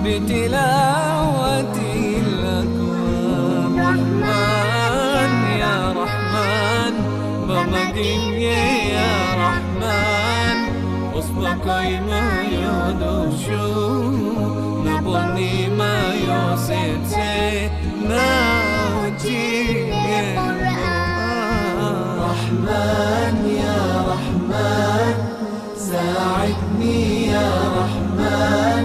بتلاوته الأكوان رحمن يا رحمن بمجين يا رحمن أصبحي ما يدوشو نبني ما يوسيتي ناوتي رحمن يا رحمن ساعدني يا رحمن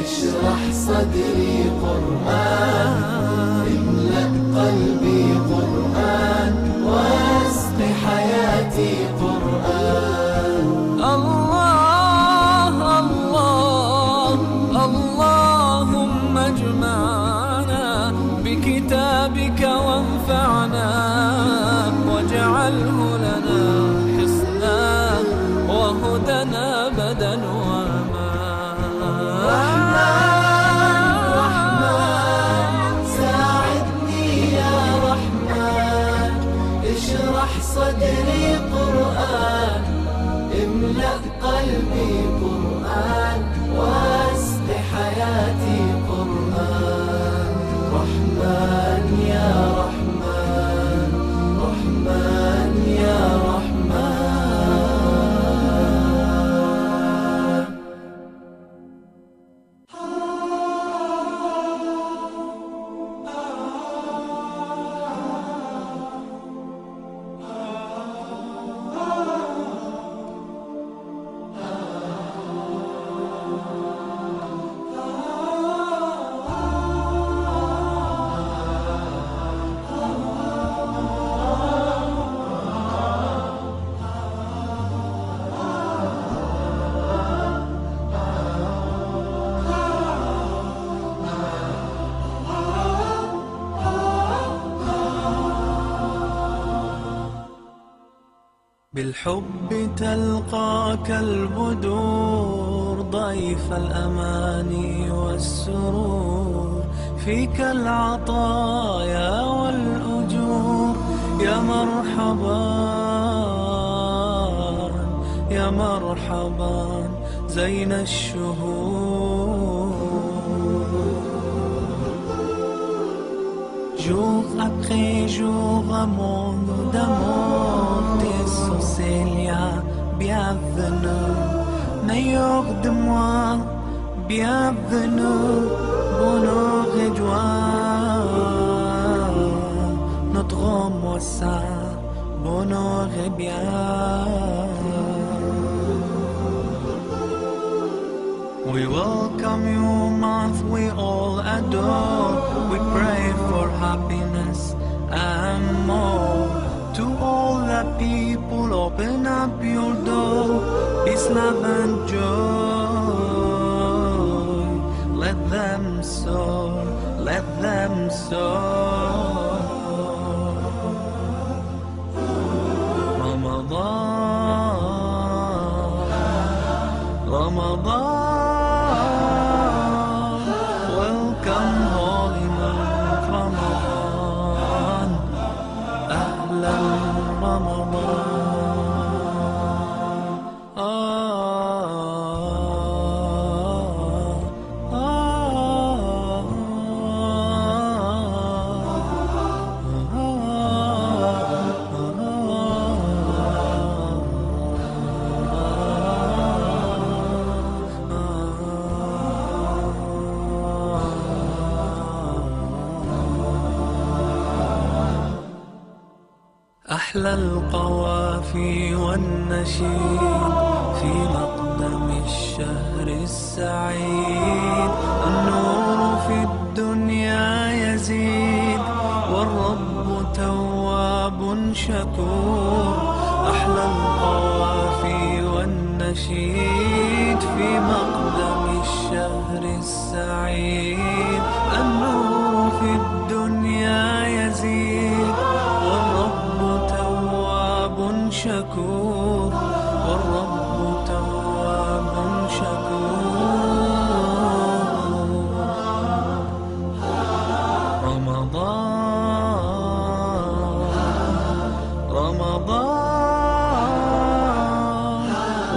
اشرح صدري قرآن املأ قلبي قرآن واسق حياتي قرآن الله الله اللهم اجمعنا بكتابك وانفعنا واجعله لنا حصنا وهدنا أبدا رحمن ساعدني يا رحمن اشرح صدري قرآن املأ قلبي قرآن واسق حياتي قرآن رحمن يا رحمن رحمن يا رحمن بالحب تلقاك البدور ضيف الأماني والسرور فيك العطايا والأجور يا مرحبا يا مرحبا زين الشهور Jour après jour, mon d'amour, tes Célia, bienvenue. Meilleur de moi, bienvenue. Bonheur et joie, notre moissa, bonheur et bien. We welcome you, month we all adore. We pray for happiness and more. To all the people, open up your door. Peace, love and joy. Let them soar, let them soar. Ramadan, Ramadan. أحلى القوافي والنشيد في مقدم الشهر السعيد النور في الدنيا يزيد والرب تواب شكور أحلى القوافي والنشيد في مقدم الشهر السعيد النور في الدنيا يزيد والرب تواب شكور والرب تواب شكور رمضان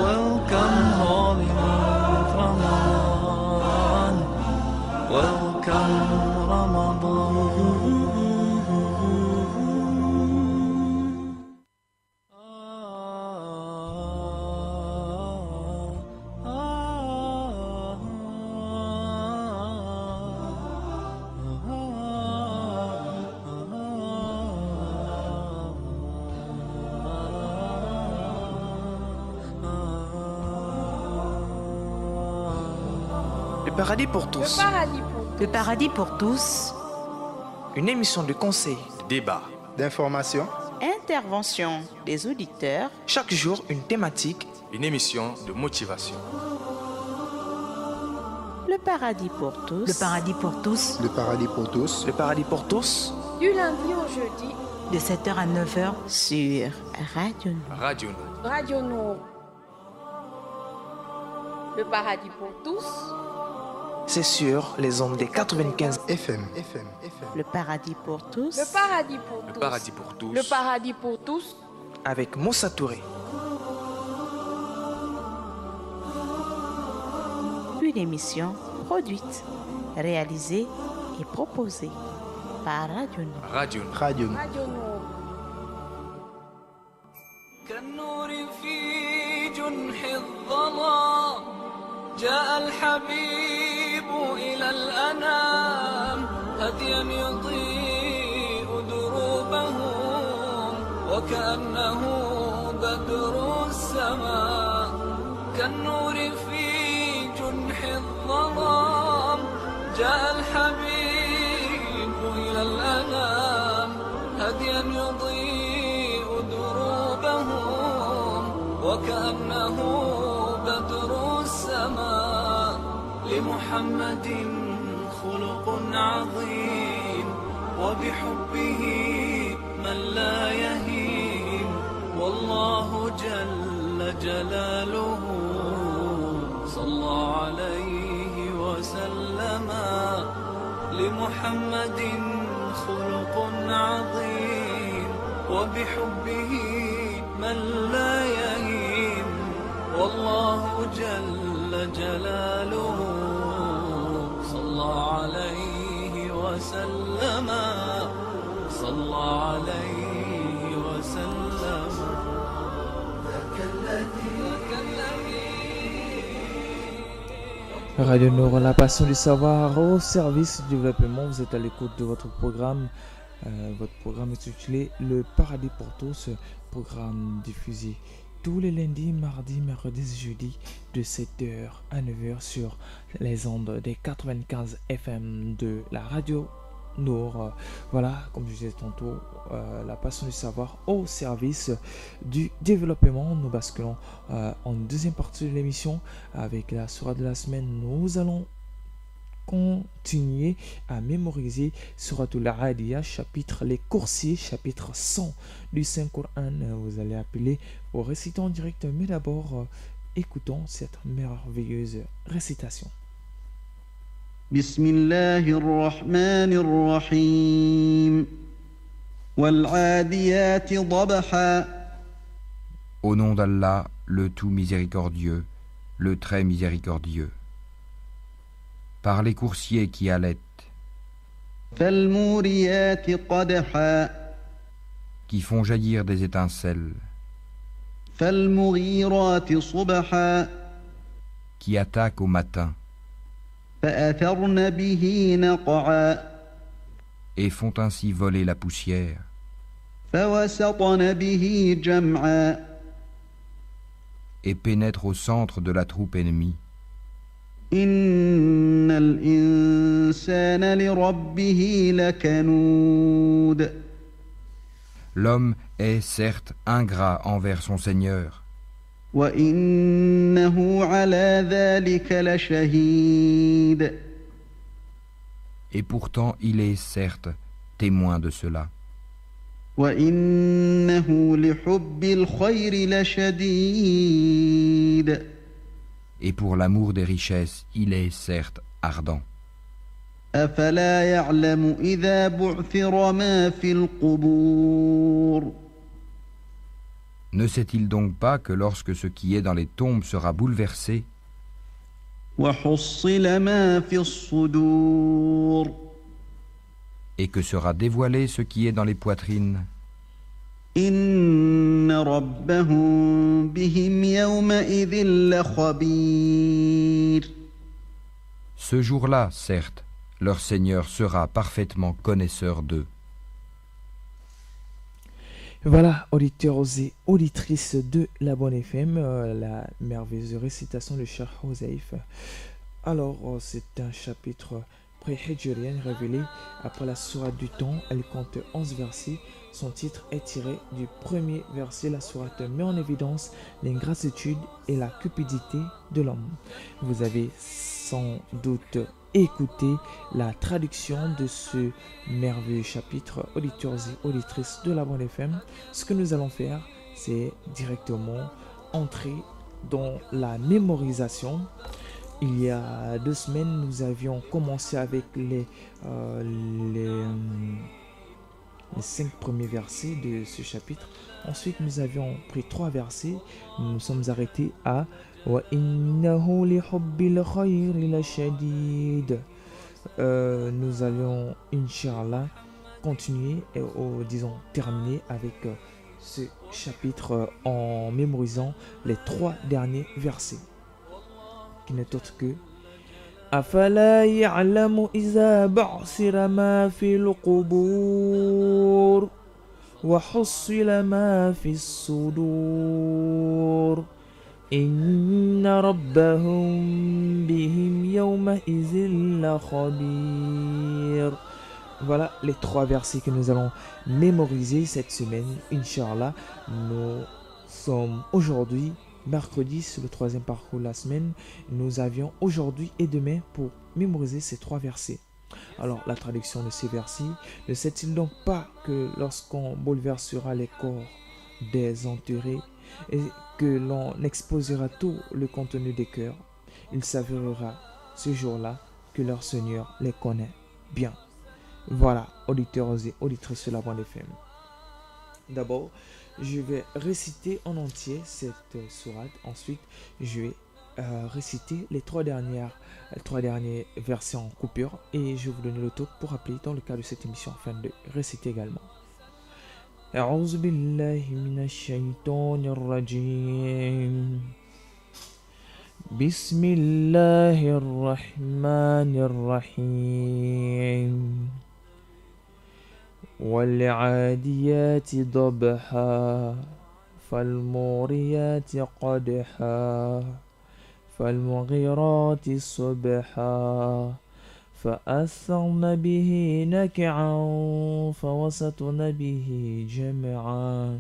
welcome holy month Ramadan welcome Le paradis pour tous. Le paradis pour tous. Le paradis pour tous. Une émission de conseil, Débat. d'information, Intervention des auditeurs. chaque jour une thématique, Une émission de motivation. Le paradis pour tous. Le paradis pour tous. le paradis pour tous, le paradis pour tous, Du lundi au jeudi, De 7h à 9h. sur Radio Nord. Radio Nord. Radio Nord. Le paradis pour tous. c'est sur les ondes des 95. FM. Le paradis pour tous. Le paradis pour Le tous. paradis pour tous. Le paradis pour tous. Avec Moussa Touré. Une émission produite, réalisée et proposée par Radio Nord. Radio Nord. Radio Nord. Radio Nord. كالنور في جنح الظلام جاء الحبيب إلى الأنام هديا يضيء دروبهم وكأنه بدر السماء كالنور في جنح الظلام جاء الحبيب إلى الأنام هديا يضيء دروبهم وكأنه بدر السماء لمحمد خلق عظيم وبحبه من لا يهين والله جل جلاله صلى عليه وسلم لمحمد خلق عظيم وبحبه من لا يهين والله جل جلاله صلى عليه وسلم صلى عليه وسلم Radio Nord, la passion du savoir au service du développement. Vous êtes à l'écoute de votre programme. Votre programme est intitulé Le Paradis pour tous, programme diffusé tous les lundis, mardis, mercredis, jeudis de 7h à 9h sur les ondes des 95 FM de la Radio Nord. Voilà, comme je disais tantôt, la passion du savoir au service du développement. Nous basculons en deuxième partie de l'émission avec la sourate de la semaine. Nous allons continuer à mémoriser Suratul Adiyah, chapitre les coursiers, chapitre 100 du Saint-Coran. Vous allez appeler au récitant direct, mais d'abord écoutons cette merveilleuse récitation. بسم الله الرحمن الرحيم والعاديات ضبحا. Au nom d'Allah, le tout miséricordieux, le très miséricordieux. Par les coursiers qui allaitent, فالموريات قدحا. qui font jaillir des étincelles, فالمغيرات صبحا. qui attaquent au matin فأثرن به نقعا. et font ainsi voler la poussière, فوسطن به جمعا et pénètre au centre de la troupe ennemie. إن الإنسان لربه لكنود L'homme est certes ingrat envers son Seigneur, وإنه على ذلك لشهيد et pourtant il est certes témoin de cela. وإنه لحب الخير لشديد Et pour l'amour des richesses, il est certes ardent. أفلا يعلم إذا بعثر ما في القبور Ne sait-il donc pas que lorsque ce qui est dans les tombes sera bouleversé, وحصل ما في الصدور et que sera dévoilé ce qui est dans les poitrines, إن ربهم بهم يومئذ لخبير ce jour-là, certes, leur Seigneur sera parfaitement connaisseur d'eux. Voilà, auditeurs et auditrices de la Bonne FM, la merveilleuse récitation de Cheikh Houzaïf. Alors, c'est un chapitre pré-hijrien révélé après la sourate du temps. Elle compte 11 versets. Son titre est tiré du premier verset. La sourate met en évidence l'ingratitude et la cupidité de l'homme. Vous avez sans doute écouté la traduction de ce merveilleux chapitre, auditeurs et auditrices de la Bonne FM. Ce que nous allons faire, c'est directement entrer dans la mémorisation. Il y a 2 semaines, nous avions commencé avec les 5 premiers versets de ce chapitre. Ensuite, nous avions pris 3 versets. Nous nous sommes arrêtés à وَإِنَّهُ لِحُبِّ الْخَيْرِ لَشَدِيدٌ. Nous allons, Inch'Allah, continuer et disons terminer avec ce chapitre en mémorisant les 3 derniers versets, qui n'est autre que أفلا يعلم إذا بعثر ما في القبور وحصل ما في الصدور إن ربهم بهم يومئذ لخبير. Voilà les 3 versets que nous allons mémoriser cette semaine, Inch'Allah. Nous sommes aujourd'hui mercredi, c'est le 3e parcours de la semaine. Nous avions aujourd'hui et demain pour mémoriser ces 3 versets. Alors, la traduction de ces versets: ne sait-il donc pas que lorsqu'on bouleversera les corps des enterrés et que l'on exposera tout le contenu des cœurs, il s'avérera ce jour-là que leur Seigneur les connaît bien. Voilà, auditeurs et auditrices de la Bonne FM. D'abord, je vais réciter en entier cette sourate. Ensuite, je vais réciter les 3 derniers versets en coupure. Et je vais vous donner le tour pour appeler dans le cadre de cette émission afin de réciter également. أعوذ بالله من الشيطان الرجيم بسم الله الرحمن الرحيم والعاديات ضبحا فالموريات قدحا فالمغيرات صبحا فأثرن به نكعا فوسطن به جمعا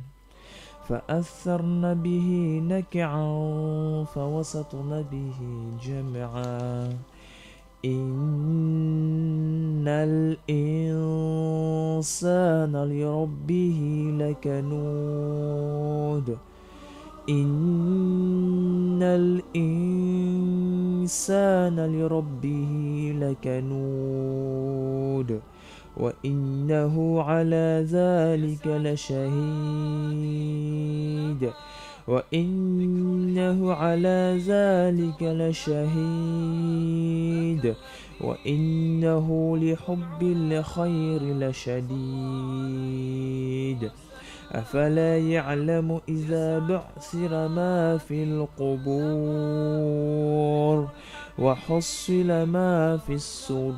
فأثرن به نكعا فوسطن به جمعا إن الإنسان لربه لكنود إن الإنسان لربه لكنود وإنه على ذلك لشهيد وإنه على ذلك لشهيد وإنه لحب الخير لشديد أفلا يعلم إذا بعثر ما في القبور وحصل ما في الصدور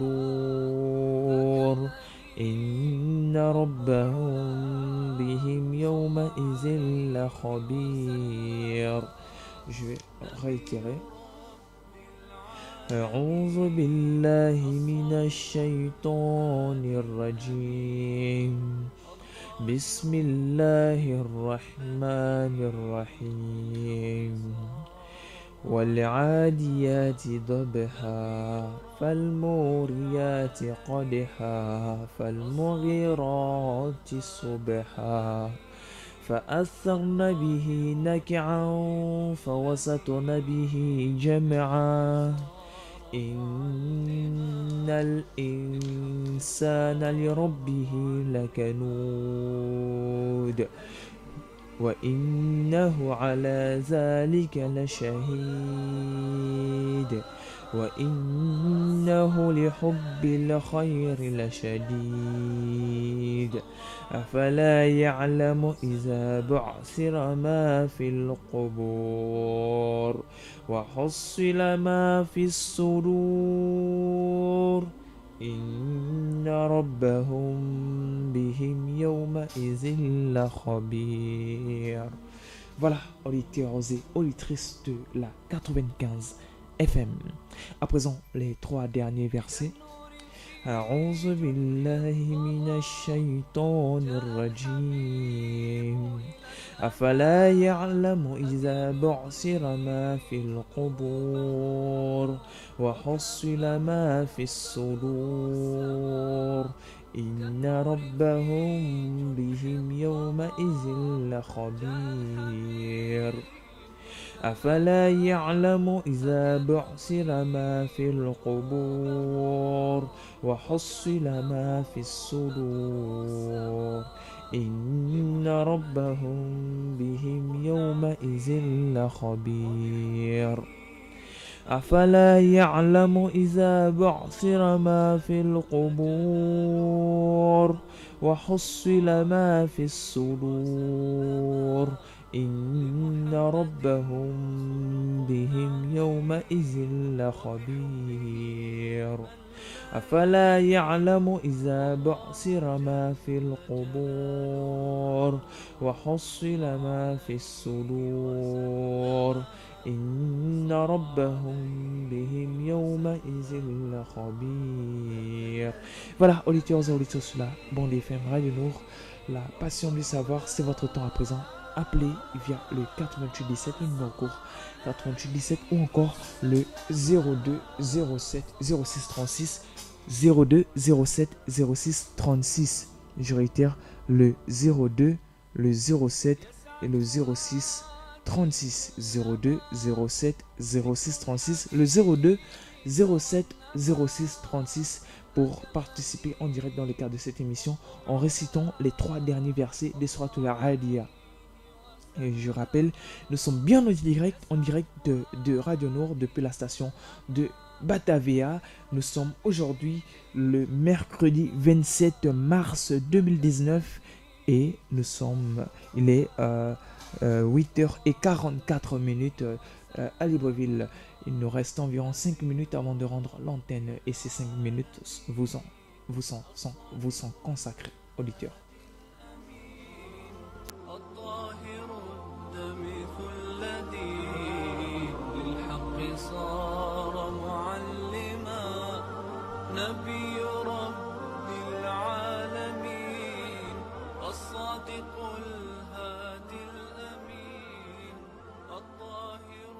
إن ربهم بهم يومئذ لخبير. Je vais réitérer. أعوذ بالله من الشيطان الرجيم. بسم الله الرحمن الرحيم. والعاديات ضبحا فالموريات قدحا فالمغيرات صبحا فأثرن به نكعا فوسطن به جمعا إن الإنسان لربه لكنود وإنه على ذلك لشهيد وإنه لحب الخير لشديد أفلا يعلم إذا بعثر ما في القبور وحصل ما في الصدور إن ربهم بهم يومئذ لخبير. Voilà, auditeurs et auditrices de la 95 FM. À présent, les 3 derniers versets. أعوذ بالله من الشيطان الرجيم. أفلا يعلم إذا بعثر ما في القبور وحصل ما في الصدور إن ربهم بهم يومئذ لخبير. أفلا يعلم إذا بعثر ما في القبور وحصل ما في الصدور إن ربهم بهم يومئذ لخبير. أفلا يعلم إذا بعثر ما في القبور وحصل ما في الصدور إن ربهم بهم يومئذ لخبير. أفلا يعلم إذا بعثر ما في القبور وحصل ما في الصدور إن ربهم بهم يومئذ لخبير. Voilà, auditeurs et auditrices, la Bande FM Radio Nour, la passion du savoir, c'est votre temps à présent. Appelez via le 88 17, le numéro court 88 17 ou encore le 02 07 06 36 02 07 06 36. Je réitère le 02, le 07 et le 06 36. 02 07 06 36, le 02 07 06 36 pour participer en direct dans le cadre de cette émission en récitant les 3 derniers versets des Souratul Al-Adiyah. Et je rappelle, nous sommes bien en direct de Radio Nour depuis la station de Batavia. Nous sommes aujourd'hui le mercredi 27 mars 2019 et il est 8h44 à Libreville. Il nous reste environ 5 minutes avant de rendre l'antenne et ces 5 minutes vous sont consacrées, auditeurs. نبي رب العالمين الصادق الهادي الأمين الطاهر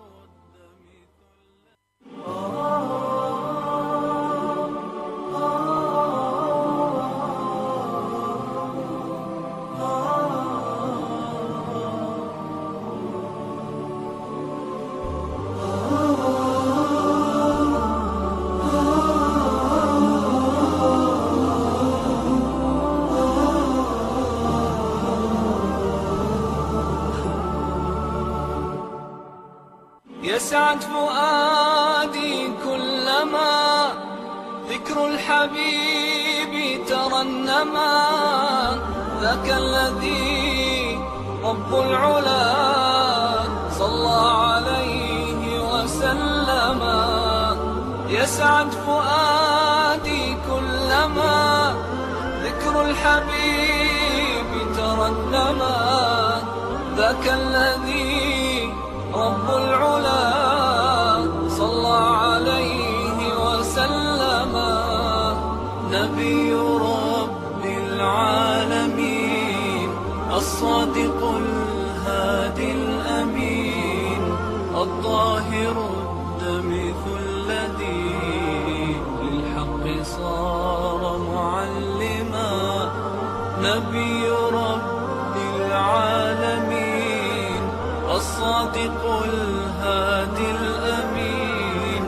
يسعد فؤادي كلما ذكر الحبيب ترنما ذاك الذي رب العلا صلى عليه وسلم. يسعد فؤادي كلما ذكر الحبيب ترنما ذاك الذي رب العلا صلى عليه وسلم نبي رب العالمين الصادق الهادي الأمين الطاهر الدمث الذي للحق صار معلما نبي رب العالمين الصادق الهادي الأمين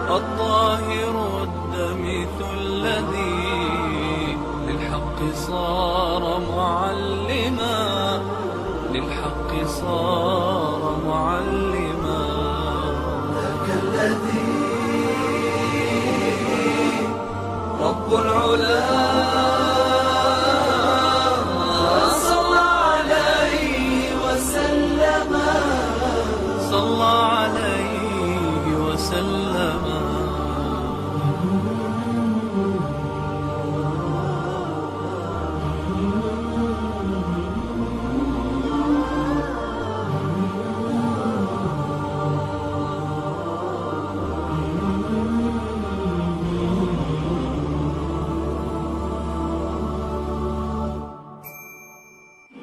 الطاهر الدمث الذي للحق صار معلما للحق صار معلما ذاك الذي رب العلا صلى عليه وسلم صلى عليه وسلم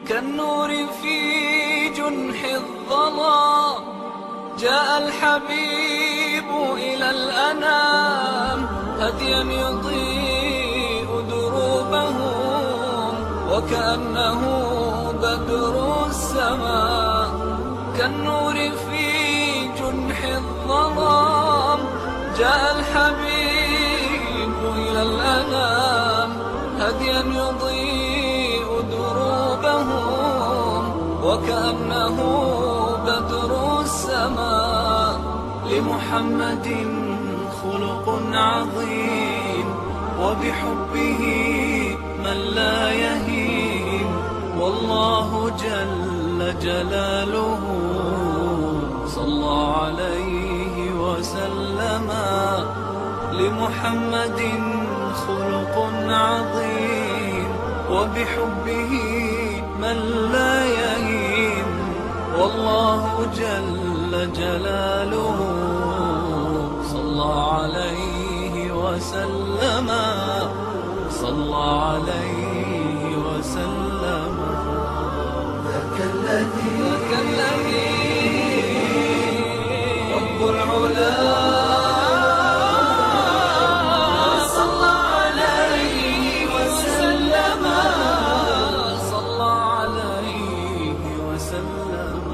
كالنور في جنح الظلام جاء الحبيب إلى الأنام هديا يضيء دروبهم وكأنه بدر السماء كالنور في جنح الظلام جاء الحبيب إلى الأنام هديا يضيء دروبهم وكأنه بدر السماء لمحمد خلق عظيم وبحبه من لا يهين والله جل جلاله صلى عليه وسلم لمحمد خلق عظيم وبحبه من لا يهين والله جل جلاله صلى عليه وسلم صلى عليه وسلم ذاك الذي رب العلا صلى عليه وسلم صلى عليه وسلم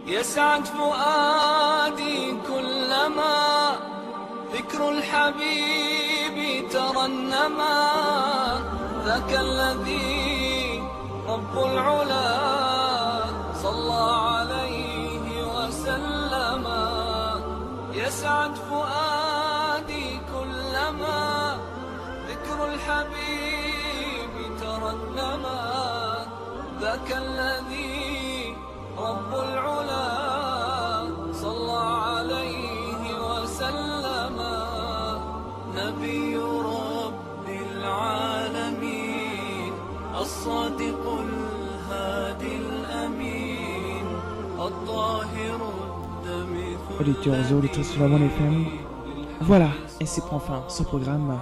يسعد فؤادي كلما ذكر الحبيب ترنما ذاك الذي رب العلا صلى عليه وسلم يسعد فؤادي كلما ذكر الحبيب ترنما ذاك الذي رب العلا صلى عليه وسلم نبي رب العالمين الصادق الهادي الأمين الطاهر الدمث Auditeurs et auditrices de la Bonne FM, voilà, ainsi prend fin ce programme.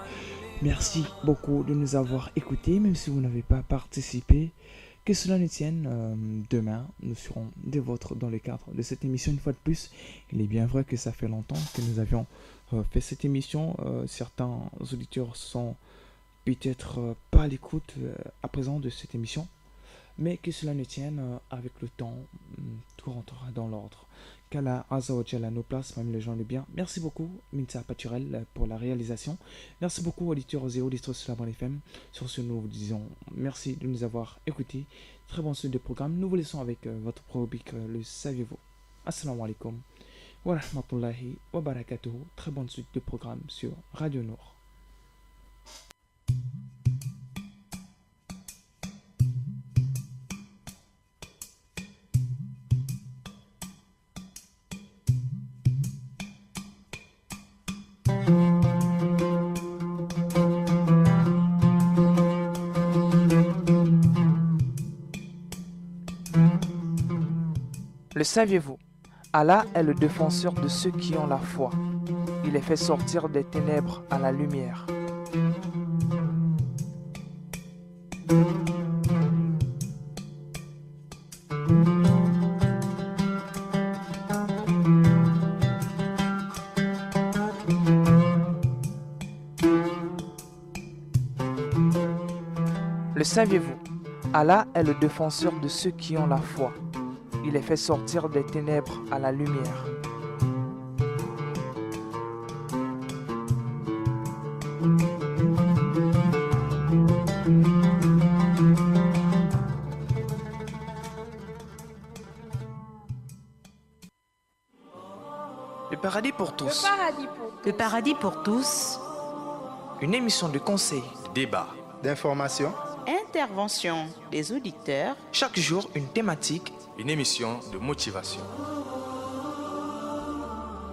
Merci beaucoup de nous avoir écoutés, même si vous n'avez pas participé. Que cela nous tienne, demain, nous serons des vôtres dans le cadre de cette émission une fois de plus. Il est bien vrai que ça fait longtemps que nous avions fait cette émission. Certains auditeurs sont peut-être pas à l'écoute à présent de cette émission. Mais que cela nous tienne, avec le temps, tout rentrera dans l'ordre. Qu'Allah Azza wa Jalla nous place parmi les gens de bien. Merci beaucoup, Minta Paturel, pour la réalisation. Merci beaucoup, auditeurs et auditrices de la Bonne FM. Sur ce, nous vous disons merci de nous avoir écoutés. Très bon suite de programme. Nous vous laissons avec votre rubrique Le Saviez-vous. Assalamu alaikum wa rahmatullahi wa barakatuhu. Très bonne suite de programme sur Radio Nour. Le saviez-vous? Allah est le défenseur de ceux qui ont la foi. Il les fait sortir des ténèbres à la lumière. Le saviez-vous? Allah est le défenseur de ceux qui ont la foi. Il les fait sortir des ténèbres à la lumière. Le paradis pour tous. Le paradis pour tous. Le paradis pour tous. Une émission de conseil, de débat, d'information, Intervention des auditeurs. chaque jour une thématique, une émission de motivation.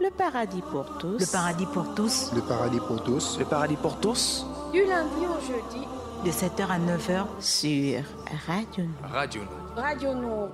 Le paradis pour tous. Le paradis pour tous. le paradis pour tous, le paradis pour tous, Du lundi au jeudi, De 7h à 9h. Sur Radio Nord. Radio Nord. Radio Nord.